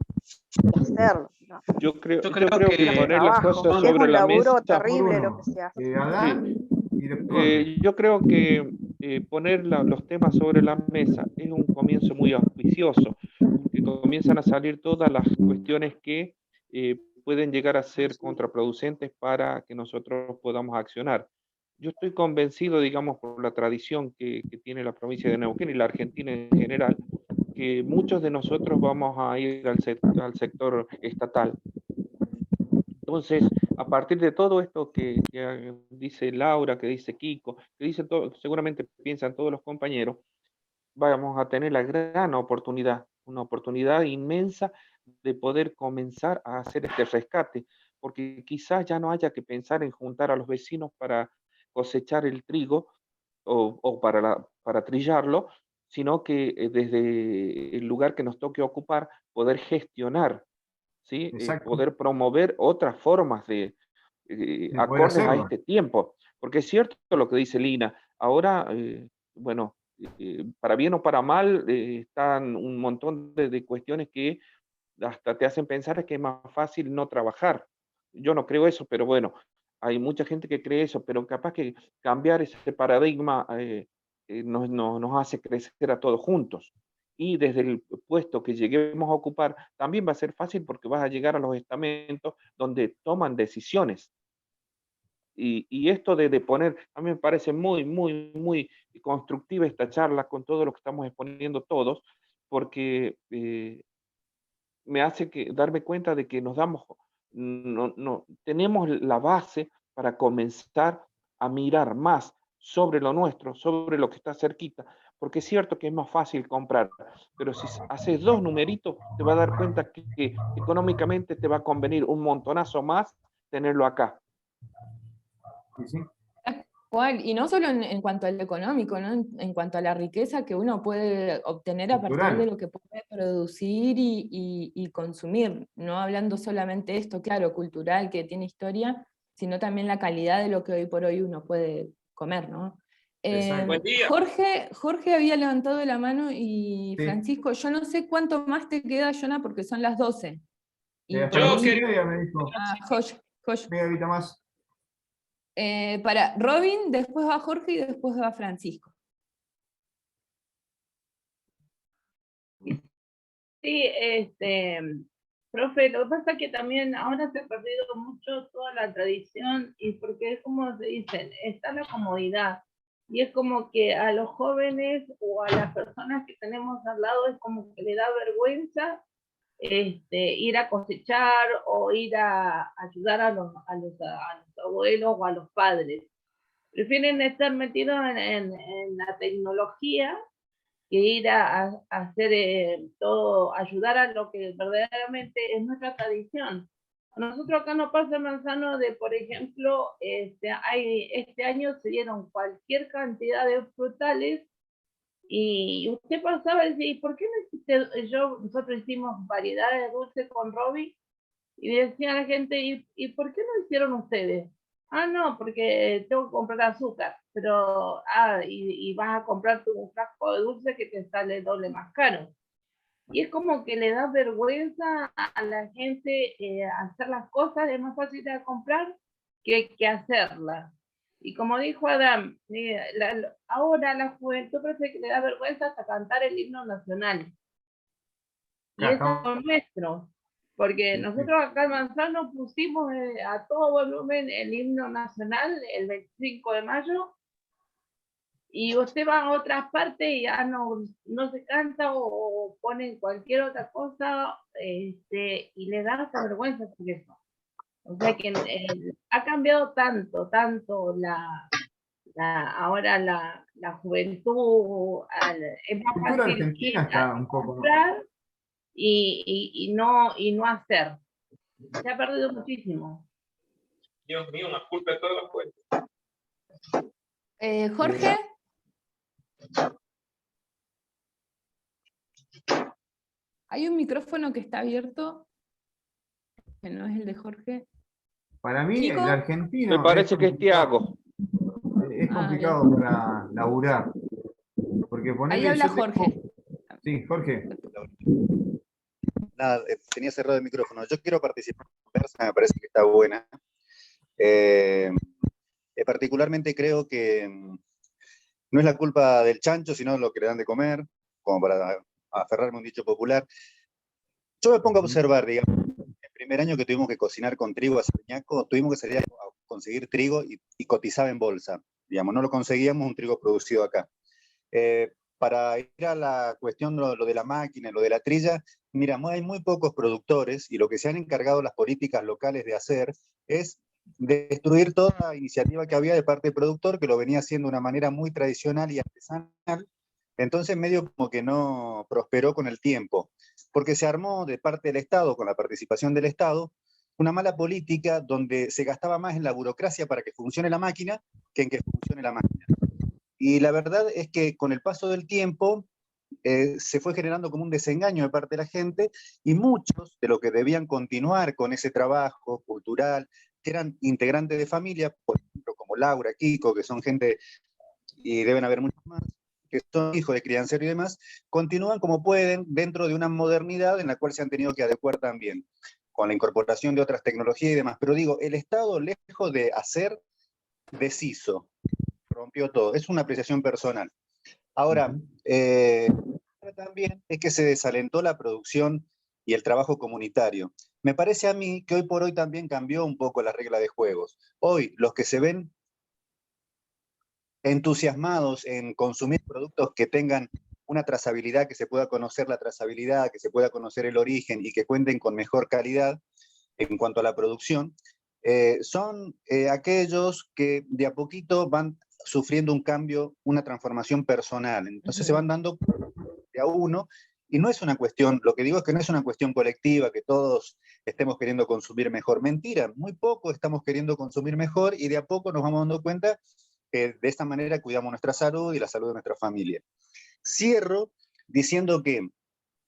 ¿no? Yo creo que que poner las trabajo, cosas que es sobre un la mesa. laburo terrible lo que se hace. Yo creo que poner los temas sobre la mesa es un comienzo muy auspicioso, porque comienzan a salir todas las cuestiones que pueden llegar a ser contraproducentes para que nosotros podamos accionar. Yo estoy convencido, digamos, por la tradición que tiene la provincia de Neuquén y la Argentina en general, que muchos de nosotros vamos a ir al sector estatal. Entonces, a partir de todo esto que dice Laura, que dice Kiko, que dice todo, seguramente piensan todos los compañeros, vamos a tener la gran oportunidad, una oportunidad inmensa de poder comenzar a hacer este rescate, porque quizás ya no haya que pensar en juntar a los vecinos para cosechar el trigo o para trillarlo, sino que desde el lugar que nos toque ocupar, poder gestionar, ¿sí? Poder promover otras formas de poder acordes a hacerlo. este tiempo. Porque es cierto lo que dice Lina, ahora, bueno, para bien o para mal, están un montón de cuestiones que hasta te hacen pensar que es más fácil no trabajar. Yo no creo eso, pero bueno, hay mucha gente que cree eso, pero capaz que cambiar ese paradigma nos hace crecer a todos juntos. Y desde el puesto que lleguemos a ocupar, también va a ser fácil porque vas a llegar a los estamentos donde toman decisiones. Y esto de poner, a mí me parece muy constructiva esta charla con todo lo que estamos exponiendo todos, porque me hace darme cuenta de que tenemos la base para comenzar a mirar más sobre lo nuestro, sobre lo que está cerquita, porque es cierto que es más fácil comprar, pero si haces 2 numeritos, te vas a dar cuenta que económicamente te va a convenir un montonazo más tenerlo acá. Y no solo en cuanto a lo económico, ¿no? En cuanto a la riqueza que uno puede obtener a partir de lo que puede producir y consumir, no hablando solamente de esto, claro, cultural, que tiene historia, sino también la calidad de lo que hoy por hoy uno puede comer, ¿no? Buen día. Jorge había levantado la mano y Sí. Francisco, yo no sé cuánto más te queda, Jonah, porque son las 12. Y por Yo ahí- quería, me dijo. Josh. Media horita más. Para Robin, después va Jorge y después va Francisco. Sí, profe, lo que pasa es que también ahora se ha perdido mucho toda la tradición y porque es como se dicen, está la comodidad y es como que a los jóvenes o a las personas que tenemos al lado es como que le da vergüenza ir a cosechar o ir a ayudar a los abuelos o a los padres. Prefieren estar metidos en la tecnología que ir a hacer todo, ayudar a lo que verdaderamente es nuestra tradición. Nosotros acá no pasa Manzano de, por ejemplo, este año se dieron cualquier cantidad de frutales y usted pasaba y decía, ¿y por qué no hiciste? Nosotros hicimos variedades de dulce con Robbie y decía a la gente, ¿y por qué no hicieron ustedes? Ah, no, porque tengo que comprar azúcar, pero, y vas a comprarte un frasco de dulce que te sale doble más caro. Y es como que le da vergüenza a la gente hacer las cosas, es más fácil de comprar que hacerlas. Y como dijo Adam, ahora la juventud parece que le da vergüenza hasta cantar el himno nacional. Y eso es nuestro. Porque nosotros acá en Manzano pusimos a todo volumen el himno nacional el 25 de mayo, y usted va a otras partes y ya no se canta o ponen cualquier otra cosa, y le da hasta vergüenza por eso. O sea que ha cambiado tanto ahora la juventud, es más La cultura fácil argentina ir está a un poco... comprar y no hacer. Se ha perdido muchísimo. Dios mío, una culpa de todas las cuentas. Jorge. Hay un micrófono que está abierto, que no es el de Jorge. Para mí, ¿Chico? el argentino... Me parece que es Tiago. Es complicado para laburar. Porque Ahí ponerle... habla Jorge. Sí, Jorge. Nada, tenía cerrado el micrófono. Yo quiero participar en la conversa, me parece que está buena. Particularmente creo que no es la culpa del chancho, sino lo que le dan de comer, como para aferrarme a un dicho popular. Yo me pongo a observar, digamos, el primer año que tuvimos que cocinar con trigo a Sarñaco, tuvimos que salir a conseguir trigo y cotizaba en bolsa. Digamos, no lo conseguíamos un trigo producido acá. Para ir a la cuestión lo de la máquina, lo de la trilla, mira, hay muy pocos productores y lo que se han encargado las políticas locales de hacer es destruir toda iniciativa que había de parte del productor, que lo venía haciendo de una manera muy tradicional y artesanal. Entonces medio como que no prosperó con el tiempo, porque se armó de parte del Estado, con la participación del Estado, una mala política donde se gastaba más en la burocracia para que funcione la máquina que en que funcione la máquina. Y la verdad es que con el paso del tiempo se fue generando como un desengaño de parte de la gente, y muchos de los que debían continuar con ese trabajo cultural, que eran integrantes de familia, por ejemplo, como Laura, Kiko, que son gente, y deben haber muchos más, que son hijos de criancero y demás, continúan como pueden dentro de una modernidad en la cual se han tenido que adecuar también, con la incorporación de otras tecnologías y demás. Pero digo, el Estado, lejos de hacer, deshizo, rompió todo. Es una apreciación personal. Ahora, también es que se desalentó la producción y el trabajo comunitario. Me parece a mí que hoy por hoy también cambió un poco la regla de juegos. Hoy, los que se ven entusiasmados en consumir productos que tengan una trazabilidad, que se pueda conocer la trazabilidad, que se pueda conocer el origen y que cuenten con mejor calidad en cuanto a la producción, son aquellos que de a poquito van sufriendo un cambio, una transformación personal. Entonces se van dando de a uno, y no es una cuestión, lo que digo es que no es una cuestión colectiva, que todos estemos queriendo consumir mejor. Mentira, muy poco estamos queriendo consumir mejor, y de a poco nos vamos dando cuenta que de esta manera cuidamos nuestra salud y la salud de nuestra familia. Cierro diciendo que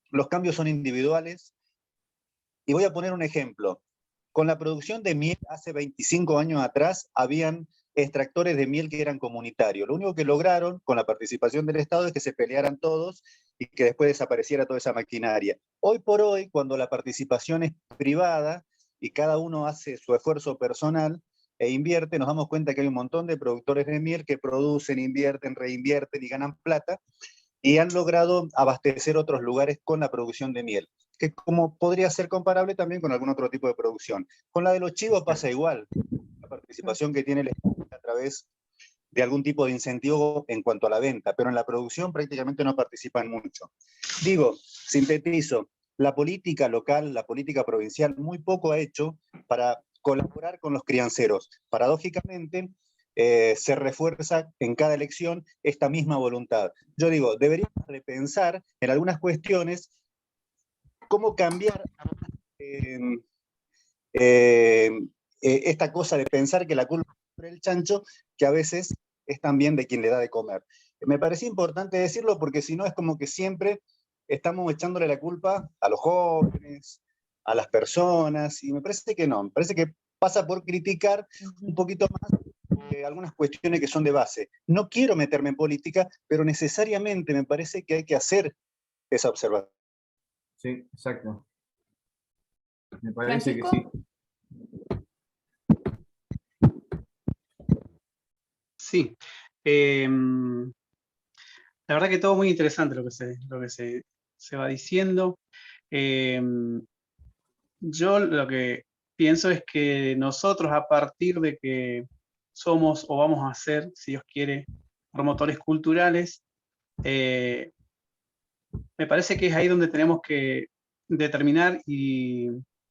los cambios son individuales, y voy a poner un ejemplo. Con la producción de miel hace 25 años atrás, habían extractores de miel que eran comunitarios. Lo único que lograron con la participación del Estado es que se pelearan todos y que después desapareciera toda esa maquinaria. Hoy por hoy, cuando la participación es privada y cada uno hace su esfuerzo personal e invierte, nos damos cuenta que hay un montón de productores de miel que producen, invierten, reinvierten y ganan plata, y han logrado abastecer otros lugares con la producción de miel, que como podría ser comparable también con algún otro tipo de producción. Con la de los chivos pasa igual, la participación que tiene el Estado a través de algún tipo de incentivo en cuanto a la venta, pero en la producción prácticamente no participan mucho. Digo, sintetizo, la política local, la política provincial, muy poco ha hecho para colaborar con los crianceros. Paradójicamente, se refuerza en cada elección esta misma voluntad. Yo digo, deberíamos repensar en algunas cuestiones cómo cambiar esta cosa de pensar que la culpa es del chancho, que a veces es también de quien le da de comer. Me parece importante decirlo porque si no es como que siempre estamos echándole la culpa a los jóvenes, a las personas, y me parece que no, me parece que pasa por criticar un poquito más algunas cuestiones que son de base. No quiero meterme en política, pero necesariamente me parece que hay que hacer esa observación. Sí, exacto. Me parece que sí. Sí. La verdad que todo muy interesante lo que se va diciendo. yo lo que pienso es que nosotros, a partir de que somos o vamos a ser, si Dios quiere, promotores culturales, me parece que es ahí donde tenemos que determinar y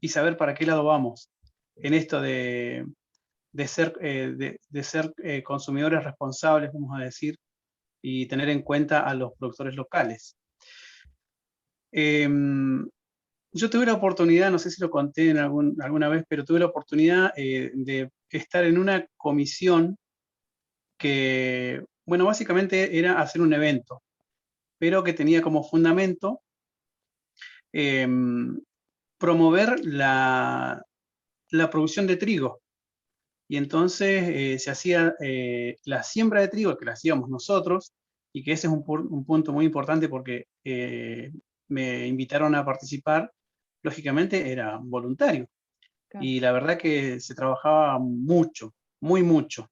saber para qué lado vamos en esto de ser consumidores responsables, vamos a decir, y tener en cuenta a los productores locales. Yo tuve la oportunidad, no sé si lo conté alguna vez, pero tuve la oportunidad de estar en una comisión que, bueno, básicamente era hacer un evento, pero que tenía como fundamento promover la producción de trigo. Y entonces se hacía la siembra de trigo, que la hacíamos nosotros, y que ese es un punto muy importante porque me invitaron a participar, lógicamente era voluntario. Claro. Y la verdad que se trabajaba mucho, muy mucho.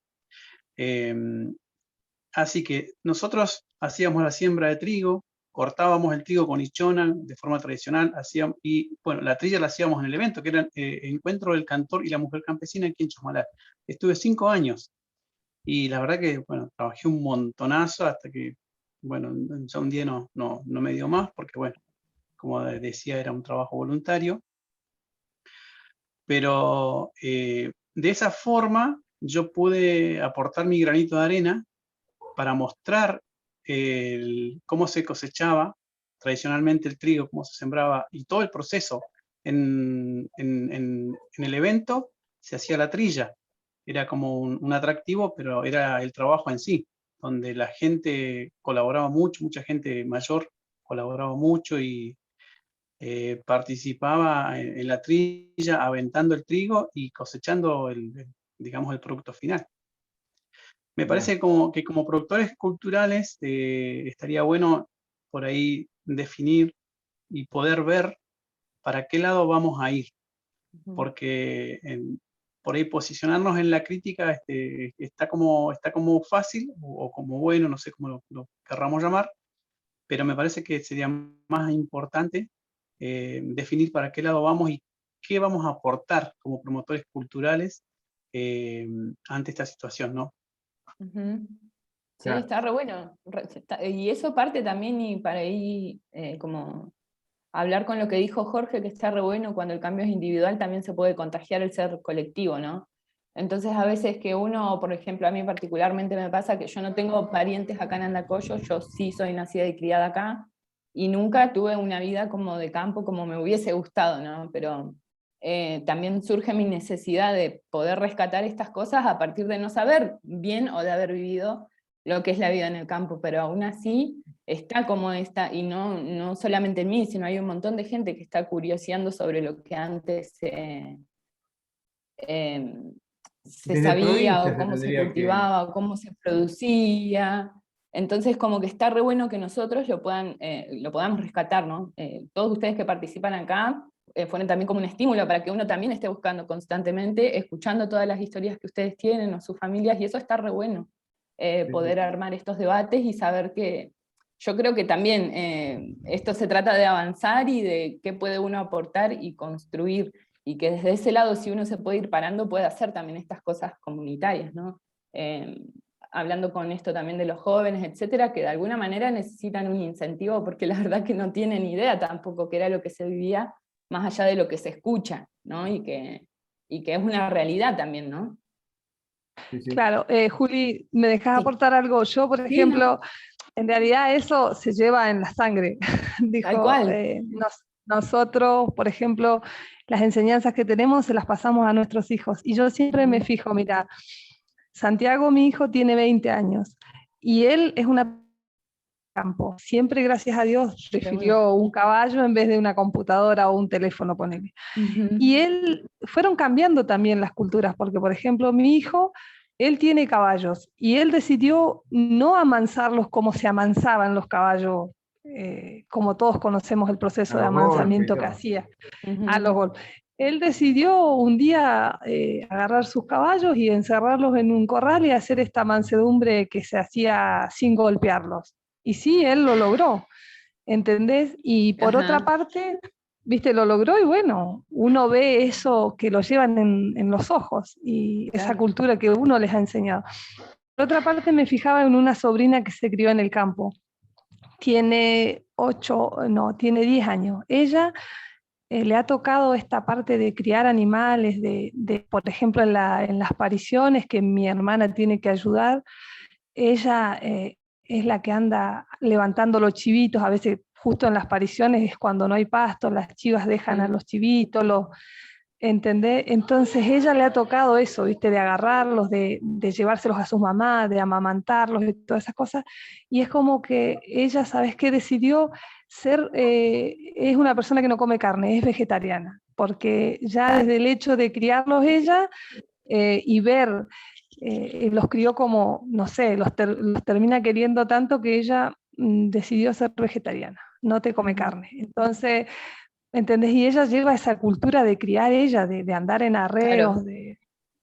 Así que nosotros hacíamos la siembra de trigo, cortábamos el trigo con ichona de forma tradicional, y bueno, la trilla la hacíamos en el evento, que era el encuentro del cantor y la mujer campesina aquí en Chosmalal. Estuve 5 años, y la verdad que, bueno, trabajé un montonazo hasta que, bueno, ya un día no me dio más, porque bueno, como decía, era un trabajo voluntario. Pero de esa forma yo pude aportar mi granito de arena para mostrar cómo se cosechaba tradicionalmente el trigo, cómo se sembraba y todo el proceso. En el evento se hacía la trilla, era como un atractivo, pero era el trabajo en sí, donde la gente colaboraba mucho, mucha gente mayor colaboraba mucho y participaba en la trilla, aventando el trigo y cosechando digamos, el producto final. Me parece que como productores culturales estaría bueno por ahí definir y poder ver para qué lado vamos a ir, porque por ahí posicionarnos en la crítica está como fácil o como bueno, no sé cómo lo querramos llamar, pero me parece que sería más importante definir para qué lado vamos y qué vamos a aportar como promotores culturales ante esta situación, ¿no? Sí, claro. Está re bueno. Y eso parte también, y para ahí como hablar con lo que dijo Jorge, que está re bueno, cuando el cambio es individual también se puede contagiar el ser colectivo, ¿no? Entonces a veces que uno, por ejemplo, a mí particularmente me pasa que yo no tengo parientes acá en Andacollo, yo sí soy nacida y criada acá, y nunca tuve una vida como de campo como me hubiese gustado, ¿no? Pero también surge mi necesidad de poder rescatar estas cosas a partir de no saber bien o de haber vivido lo que es la vida en el campo, pero aún así está como esta, y no solamente en mí, sino hay un montón de gente que está curioseando sobre lo que antes se sabía, o cómo se cultivaba, o cómo se producía. Entonces como que está re bueno que nosotros lo podamos rescatar, ¿no? Todos ustedes que participan acá fueron también como un estímulo para que uno también esté buscando constantemente, escuchando todas las historias que ustedes tienen o sus familias, y eso está re bueno, poder armar estos debates y saber que yo creo que también esto se trata de avanzar y de qué puede uno aportar y construir, y que desde ese lado, si uno se puede ir parando, puede hacer también estas cosas comunitarias, ¿no? Hablando con esto también de los jóvenes, etcétera, que de alguna manera necesitan un incentivo, porque la verdad que no tienen idea tampoco qué era lo que se vivía, más allá de lo que se escucha, ¿no? Y que es una realidad también, ¿no? Sí, sí. Claro, Juli, ¿me dejás aportar algo? Yo, por ejemplo, en realidad eso se lleva en la sangre. Dijo, tal cual. Nosotros, por ejemplo, las enseñanzas que tenemos se las pasamos a nuestros hijos. Y yo siempre me fijo, mira, Santiago, mi hijo, tiene 20 años, y él es una campo. Siempre, gracias a Dios, prefirió un caballo en vez de una computadora o un teléfono, ponele. Y él, fueron cambiando también las culturas, porque por ejemplo mi hijo, él tiene caballos, y él decidió no amansarlos como se amansaban los caballos, como todos conocemos el proceso de amansamiento que hacía, a los golpes. Él decidió un día agarrar sus caballos y encerrarlos en un corral y hacer esta mansedumbre que se hacía sin golpearlos. Y sí, él lo logró, ¿entendés? Y por otra parte, viste, lo logró y bueno, uno ve eso que lo llevan en los ojos y esa Claro. cultura que uno les ha enseñado. Por otra parte, me fijaba en una sobrina que se crió en el campo. Tiene 10 años. Ella le ha tocado esta parte de criar animales, por ejemplo, en las pariciones que mi hermana tiene que ayudar. Ella es la que anda levantando los chivitos, a veces justo en las pariciones es cuando no hay pasto, las chivas dejan a los chivitos, ¿entendés? Entonces ella le ha tocado eso, ¿viste? De agarrarlos, de llevárselos a sus mamás, de amamantarlos y todas esas cosas. Y es como que ella, ¿sabes qué? Decidió ser, es una persona que no come carne, es vegetariana, porque ya desde el hecho de criarlos ella y ver, los crió como, no sé, los termina queriendo tanto que ella decidió ser vegetariana, no te come carne. Entonces, ¿entendés? Y ella lleva esa cultura de criar ella, de andar en arreos, Claro.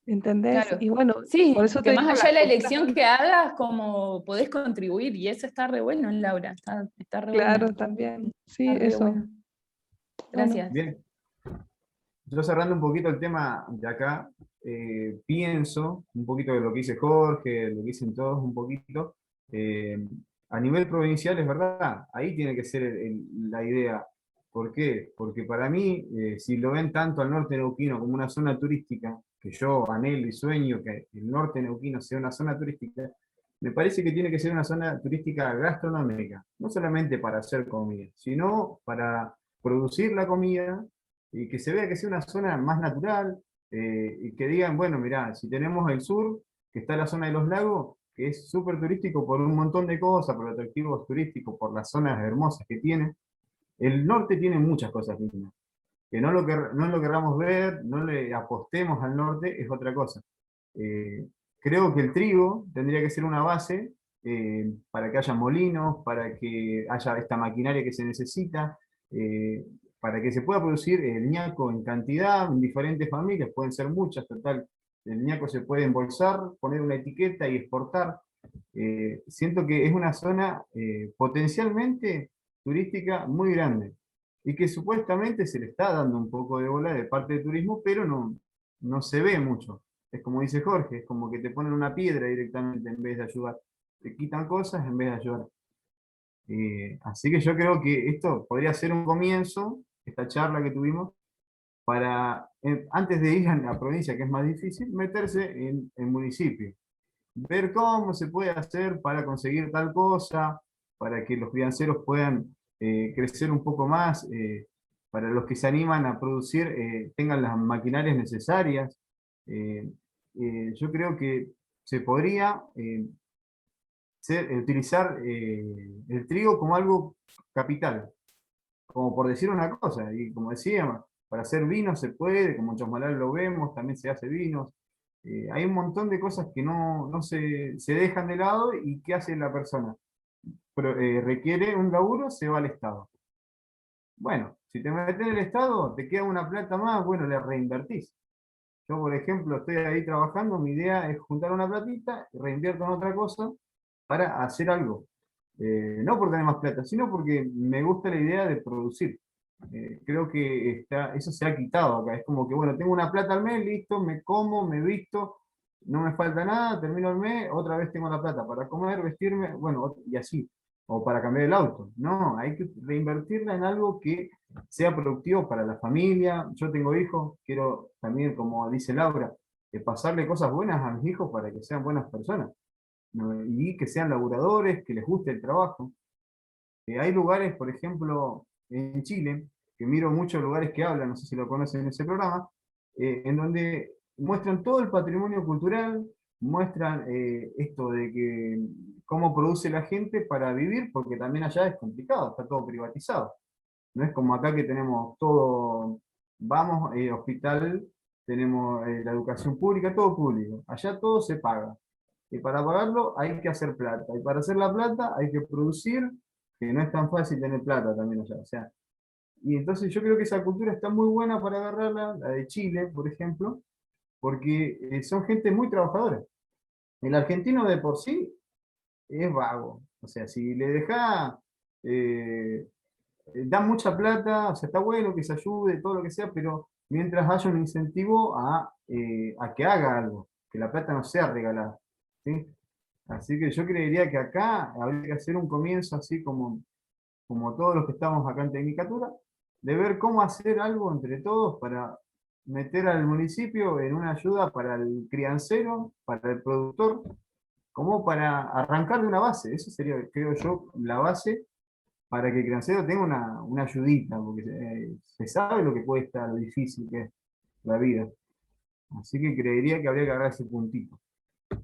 ¿entendés? Claro. Y bueno, Sí, por eso que te más digo, allá de la culturas elección que hagas, como podés contribuir, y eso está re bueno, Laura, está re Claro, buena. también, sí, Está re eso. bueno. Bueno. Gracias. Bien. Yo cerrando un poquito el tema de acá, pienso un poquito de lo que dice Jorge, de lo que dicen todos un poquito. A nivel provincial es verdad, ahí tiene que ser la idea. ¿Por qué? Porque para mí, si lo ven tanto al norte neuquino como una zona turística, que yo anhelo y sueño que el norte neuquino sea una zona turística, me parece que tiene que ser una zona turística gastronómica, no solamente para hacer comida, sino para producir la comida y que se vea que sea una zona más natural, y que digan, bueno, mirá, si tenemos el sur, que está la zona de los lagos, que es súper turístico por un montón de cosas, por atractivos turísticos, por las zonas hermosas que tiene. El norte tiene muchas cosas lindas. Que no lo querramos ver, no le apostemos al norte, es otra cosa. Creo que el trigo tendría que ser una base para que haya molinos, para que haya esta maquinaria que se necesita, eh, para que se pueda producir el ñaco en cantidad, en diferentes familias, pueden ser muchas, total. El ñaco se puede embolsar, poner una etiqueta y exportar. Siento que es una zona potencialmente turística muy grande y que supuestamente se le está dando un poco de bola de parte del turismo, pero no se ve mucho. Es como dice Jorge, es como que te ponen una piedra directamente en vez de ayudar. Te quitan cosas en vez de ayudar. Así que yo creo que esto podría ser un comienzo, esta charla que tuvimos, para, antes de ir a la provincia, que es más difícil, meterse en el municipio. Ver cómo se puede hacer para conseguir tal cosa, para que los crianceros puedan crecer un poco más, para los que se animan a producir tengan las maquinarias necesarias. Eh, yo creo que se podría utilizar el trigo como algo capital, como por decir una cosa, y como decíamos, para hacer vinos se puede, como en Chosmalal lo vemos, también se hace vinos. Hay un montón de cosas que no se dejan de lado y ¿qué hace la persona? Requiere un laburo, se va al Estado. Bueno, si te metes en el Estado, te queda una plata más, bueno, le reinvertís. Yo, por ejemplo, estoy ahí trabajando, mi idea es juntar una platita, reinvierto en otra cosa para hacer algo. No por tener más plata, sino porque me gusta la idea de producir. Creo que eso se ha quitado acá. Es como que, bueno, tengo una plata al mes, listo, me como, me visto, no me falta nada, termino el mes, otra vez tengo la plata para comer, vestirme, bueno, y así. O para cambiar el auto. No, hay que reinvertirla en algo que sea productivo para la familia. Yo tengo hijos, quiero también, como dice Laura, pasarle cosas buenas a mis hijos para que sean buenas personas, ¿no? Y que sean laburadores, que les guste el trabajo. Hay lugares, por ejemplo, en Chile, que miro muchos lugares que hablan, no sé si lo conocen en ese programa, en donde muestran todo el patrimonio cultural, muestran esto de que cómo produce la gente para vivir, porque también allá es complicado, está todo privatizado. No es como acá que tenemos todo, vamos, hospital, tenemos la educación pública, todo público. Allá todo se paga. Y para pagarlo hay que hacer plata. Y para hacer la plata hay que producir, que no es tan fácil tener plata también allá. O sea, y entonces yo creo que esa cultura está muy buena para agarrarla, la de Chile, por ejemplo, porque son gente muy trabajadora. El argentino de por sí es vago. O sea, si le deja da mucha plata, o sea, está bueno que se ayude, todo lo que sea, pero mientras haya un incentivo a que haga algo, que la plata no sea regalada, ¿sí? Así que yo creería que acá habría que hacer un comienzo así como todos los que estamos acá en Tecnicatura, de ver cómo hacer algo entre todos para meter al municipio en una ayuda para el criancero, para el productor, como para arrancar de una base. Eso sería, creo yo, la base para que el criancero tenga una ayudita, porque se sabe lo que cuesta, lo difícil que es la vida. Así que creería que habría que agarrar ese puntito.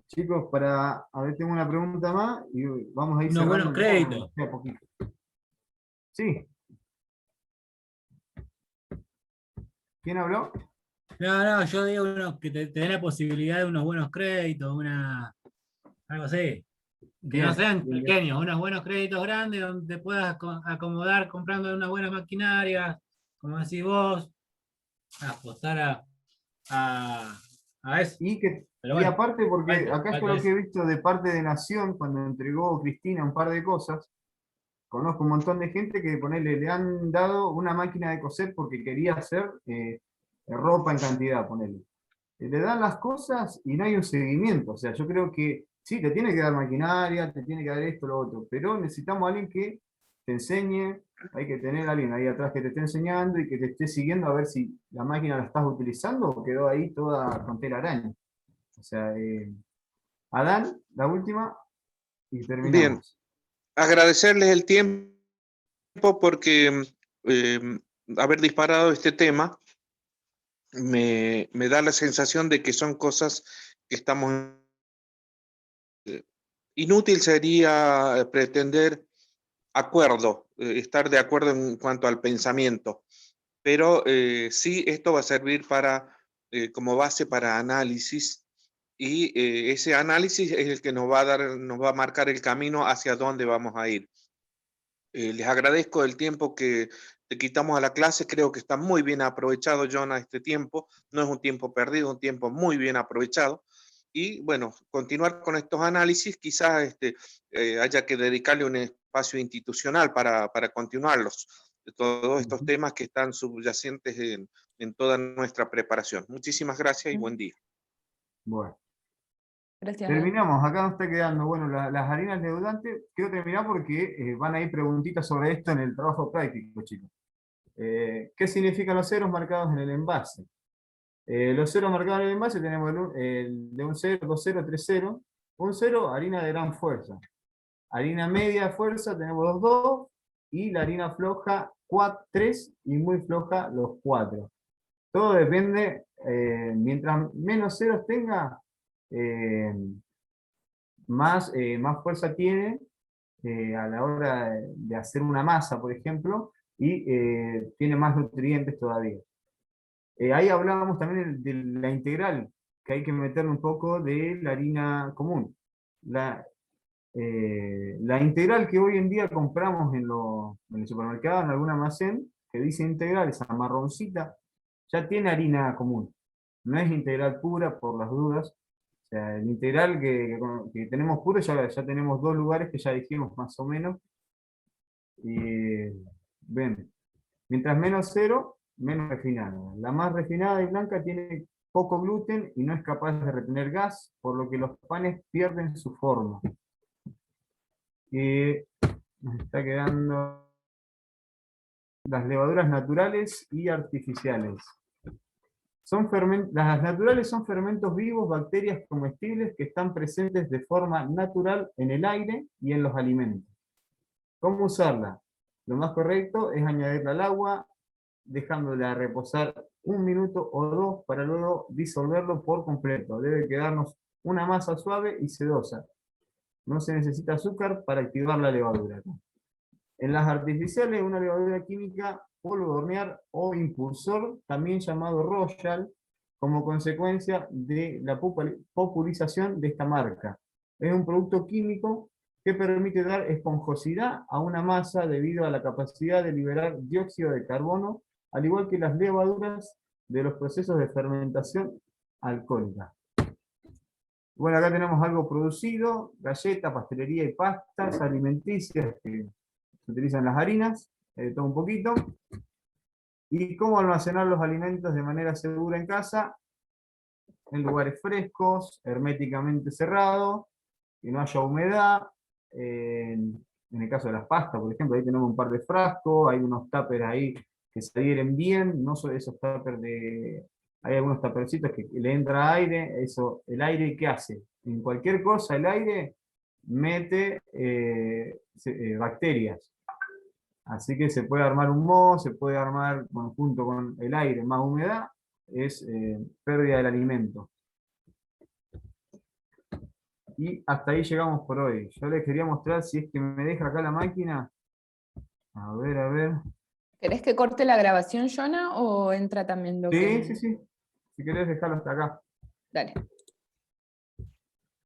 Chicos, a ver, tengo una pregunta más y vamos a ir Unos buenos cerrando créditos. a poquito. Sí. ¿Quién habló? No, yo digo que te den la posibilidad de unos buenos créditos, algo así. Que Bien, no sean bien, bien. pequeños, unos buenos créditos grandes donde puedas acomodar comprando una buena maquinaria, como decís vos, apostar a eso. Pero Y bueno, aparte, porque acá yo falta lo que eso. he visto de parte de Nación, cuando entregó Cristina un par de cosas, conozco un montón de gente que le han dado una máquina de coser porque quería hacer ropa en cantidad, ponele. Le dan las cosas y no hay un seguimiento. O sea, yo creo que sí, te tiene que dar maquinaria, te tiene que dar esto, lo otro, pero necesitamos a alguien que te enseñe, hay que tener a alguien ahí atrás que te esté enseñando y que te esté siguiendo a ver si la máquina la estás utilizando o quedó ahí toda con telaraña. O sea, Adán, la última, y terminamos. Bien, agradecerles el tiempo porque haber disparado este tema me da la sensación de que son cosas que estamos... Inútil sería pretender estar de acuerdo en cuanto al pensamiento, pero sí esto va a servir como base para análisis y ese análisis es el que nos va a marcar el camino hacia dónde vamos a ir. Les agradezco el tiempo que te quitamos a la clase, creo que está muy bien aprovechado, John, este tiempo, no es un tiempo perdido, es un tiempo muy bien aprovechado. Y bueno, continuar con estos análisis, quizás haya que dedicarle un espacio institucional para continuarlos, de todos estos temas que están subyacentes en toda nuestra preparación. Muchísimas gracias y buen día. Bueno. Gracias. Terminamos, acá nos está quedando, bueno, las harinas leudantes. Quiero terminar porque van a ir preguntitas sobre esto en el trabajo práctico, chicos. ¿Qué significan los ceros marcados en el envase? Los ceros marcados en el envase tenemos el de un 0, 2 0, 3 0. Un 0, harina de gran fuerza. Harina media de fuerza tenemos los 2, y la harina floja 3 y muy floja los 4. Todo depende, mientras menos ceros tenga, más fuerza tiene a la hora de hacer una masa, por ejemplo, y tiene más nutrientes todavía. Ahí hablábamos también de la integral, que hay que meterle un poco de la harina común. La integral que hoy en día compramos en el supermercado, en algún almacén, que dice integral, esa marroncita, ya tiene harina común. No es integral pura, por las dudas. O sea, el integral que tenemos puro, ya tenemos 2 lugares que ya dijimos más o menos. Y ven, mientras menos cero, menos refinada. La más refinada y blanca tiene poco gluten y no es capaz de retener gas, por lo que los panes pierden su forma. Y nos está quedando las levaduras naturales y artificiales. Las naturales son fermentos vivos, bacterias comestibles que están presentes de forma natural en el aire y en los alimentos. ¿Cómo usarla? Lo más correcto es añadirla al agua, dejándola reposar 1 minuto o 2 para luego disolverlo por completo. Debe quedarnos una masa suave y sedosa. No se necesita azúcar para activar la levadura. En las artificiales, una levadura química, polvo de hornear o impulsor, también llamado Royal, como consecuencia de la popularización de esta marca. Es un producto químico que permite dar esponjosidad a una masa debido a la capacidad de liberar dióxido de carbono, al igual que las levaduras de los procesos de fermentación alcohólica. Bueno, acá tenemos algo producido, galletas, pastelería y pastas alimenticias que se utilizan las harinas. de todo un poquito. Y cómo almacenar los alimentos de manera segura en casa, en lugares frescos, herméticamente cerrados, que no haya humedad. En el caso de las pastas, por ejemplo, ahí tenemos un par de frascos, hay unos tuppers ahí que se adhieren bien, no son esos tuppers de... Hay algunos tuppercitos que le entra aire, eso, el aire, ¿qué hace? En cualquier cosa el aire mete bacterias. Así que se puede armar un moho, se puede armar, bueno, junto con el aire más humedad, es pérdida del alimento. Y hasta ahí llegamos por hoy. Yo les quería mostrar, si es que me deja acá la máquina. A ver, a ver. ¿Querés que corte la grabación, Jonah, o entra también lo que...? Sí. Si querés dejarlo hasta acá. Dale.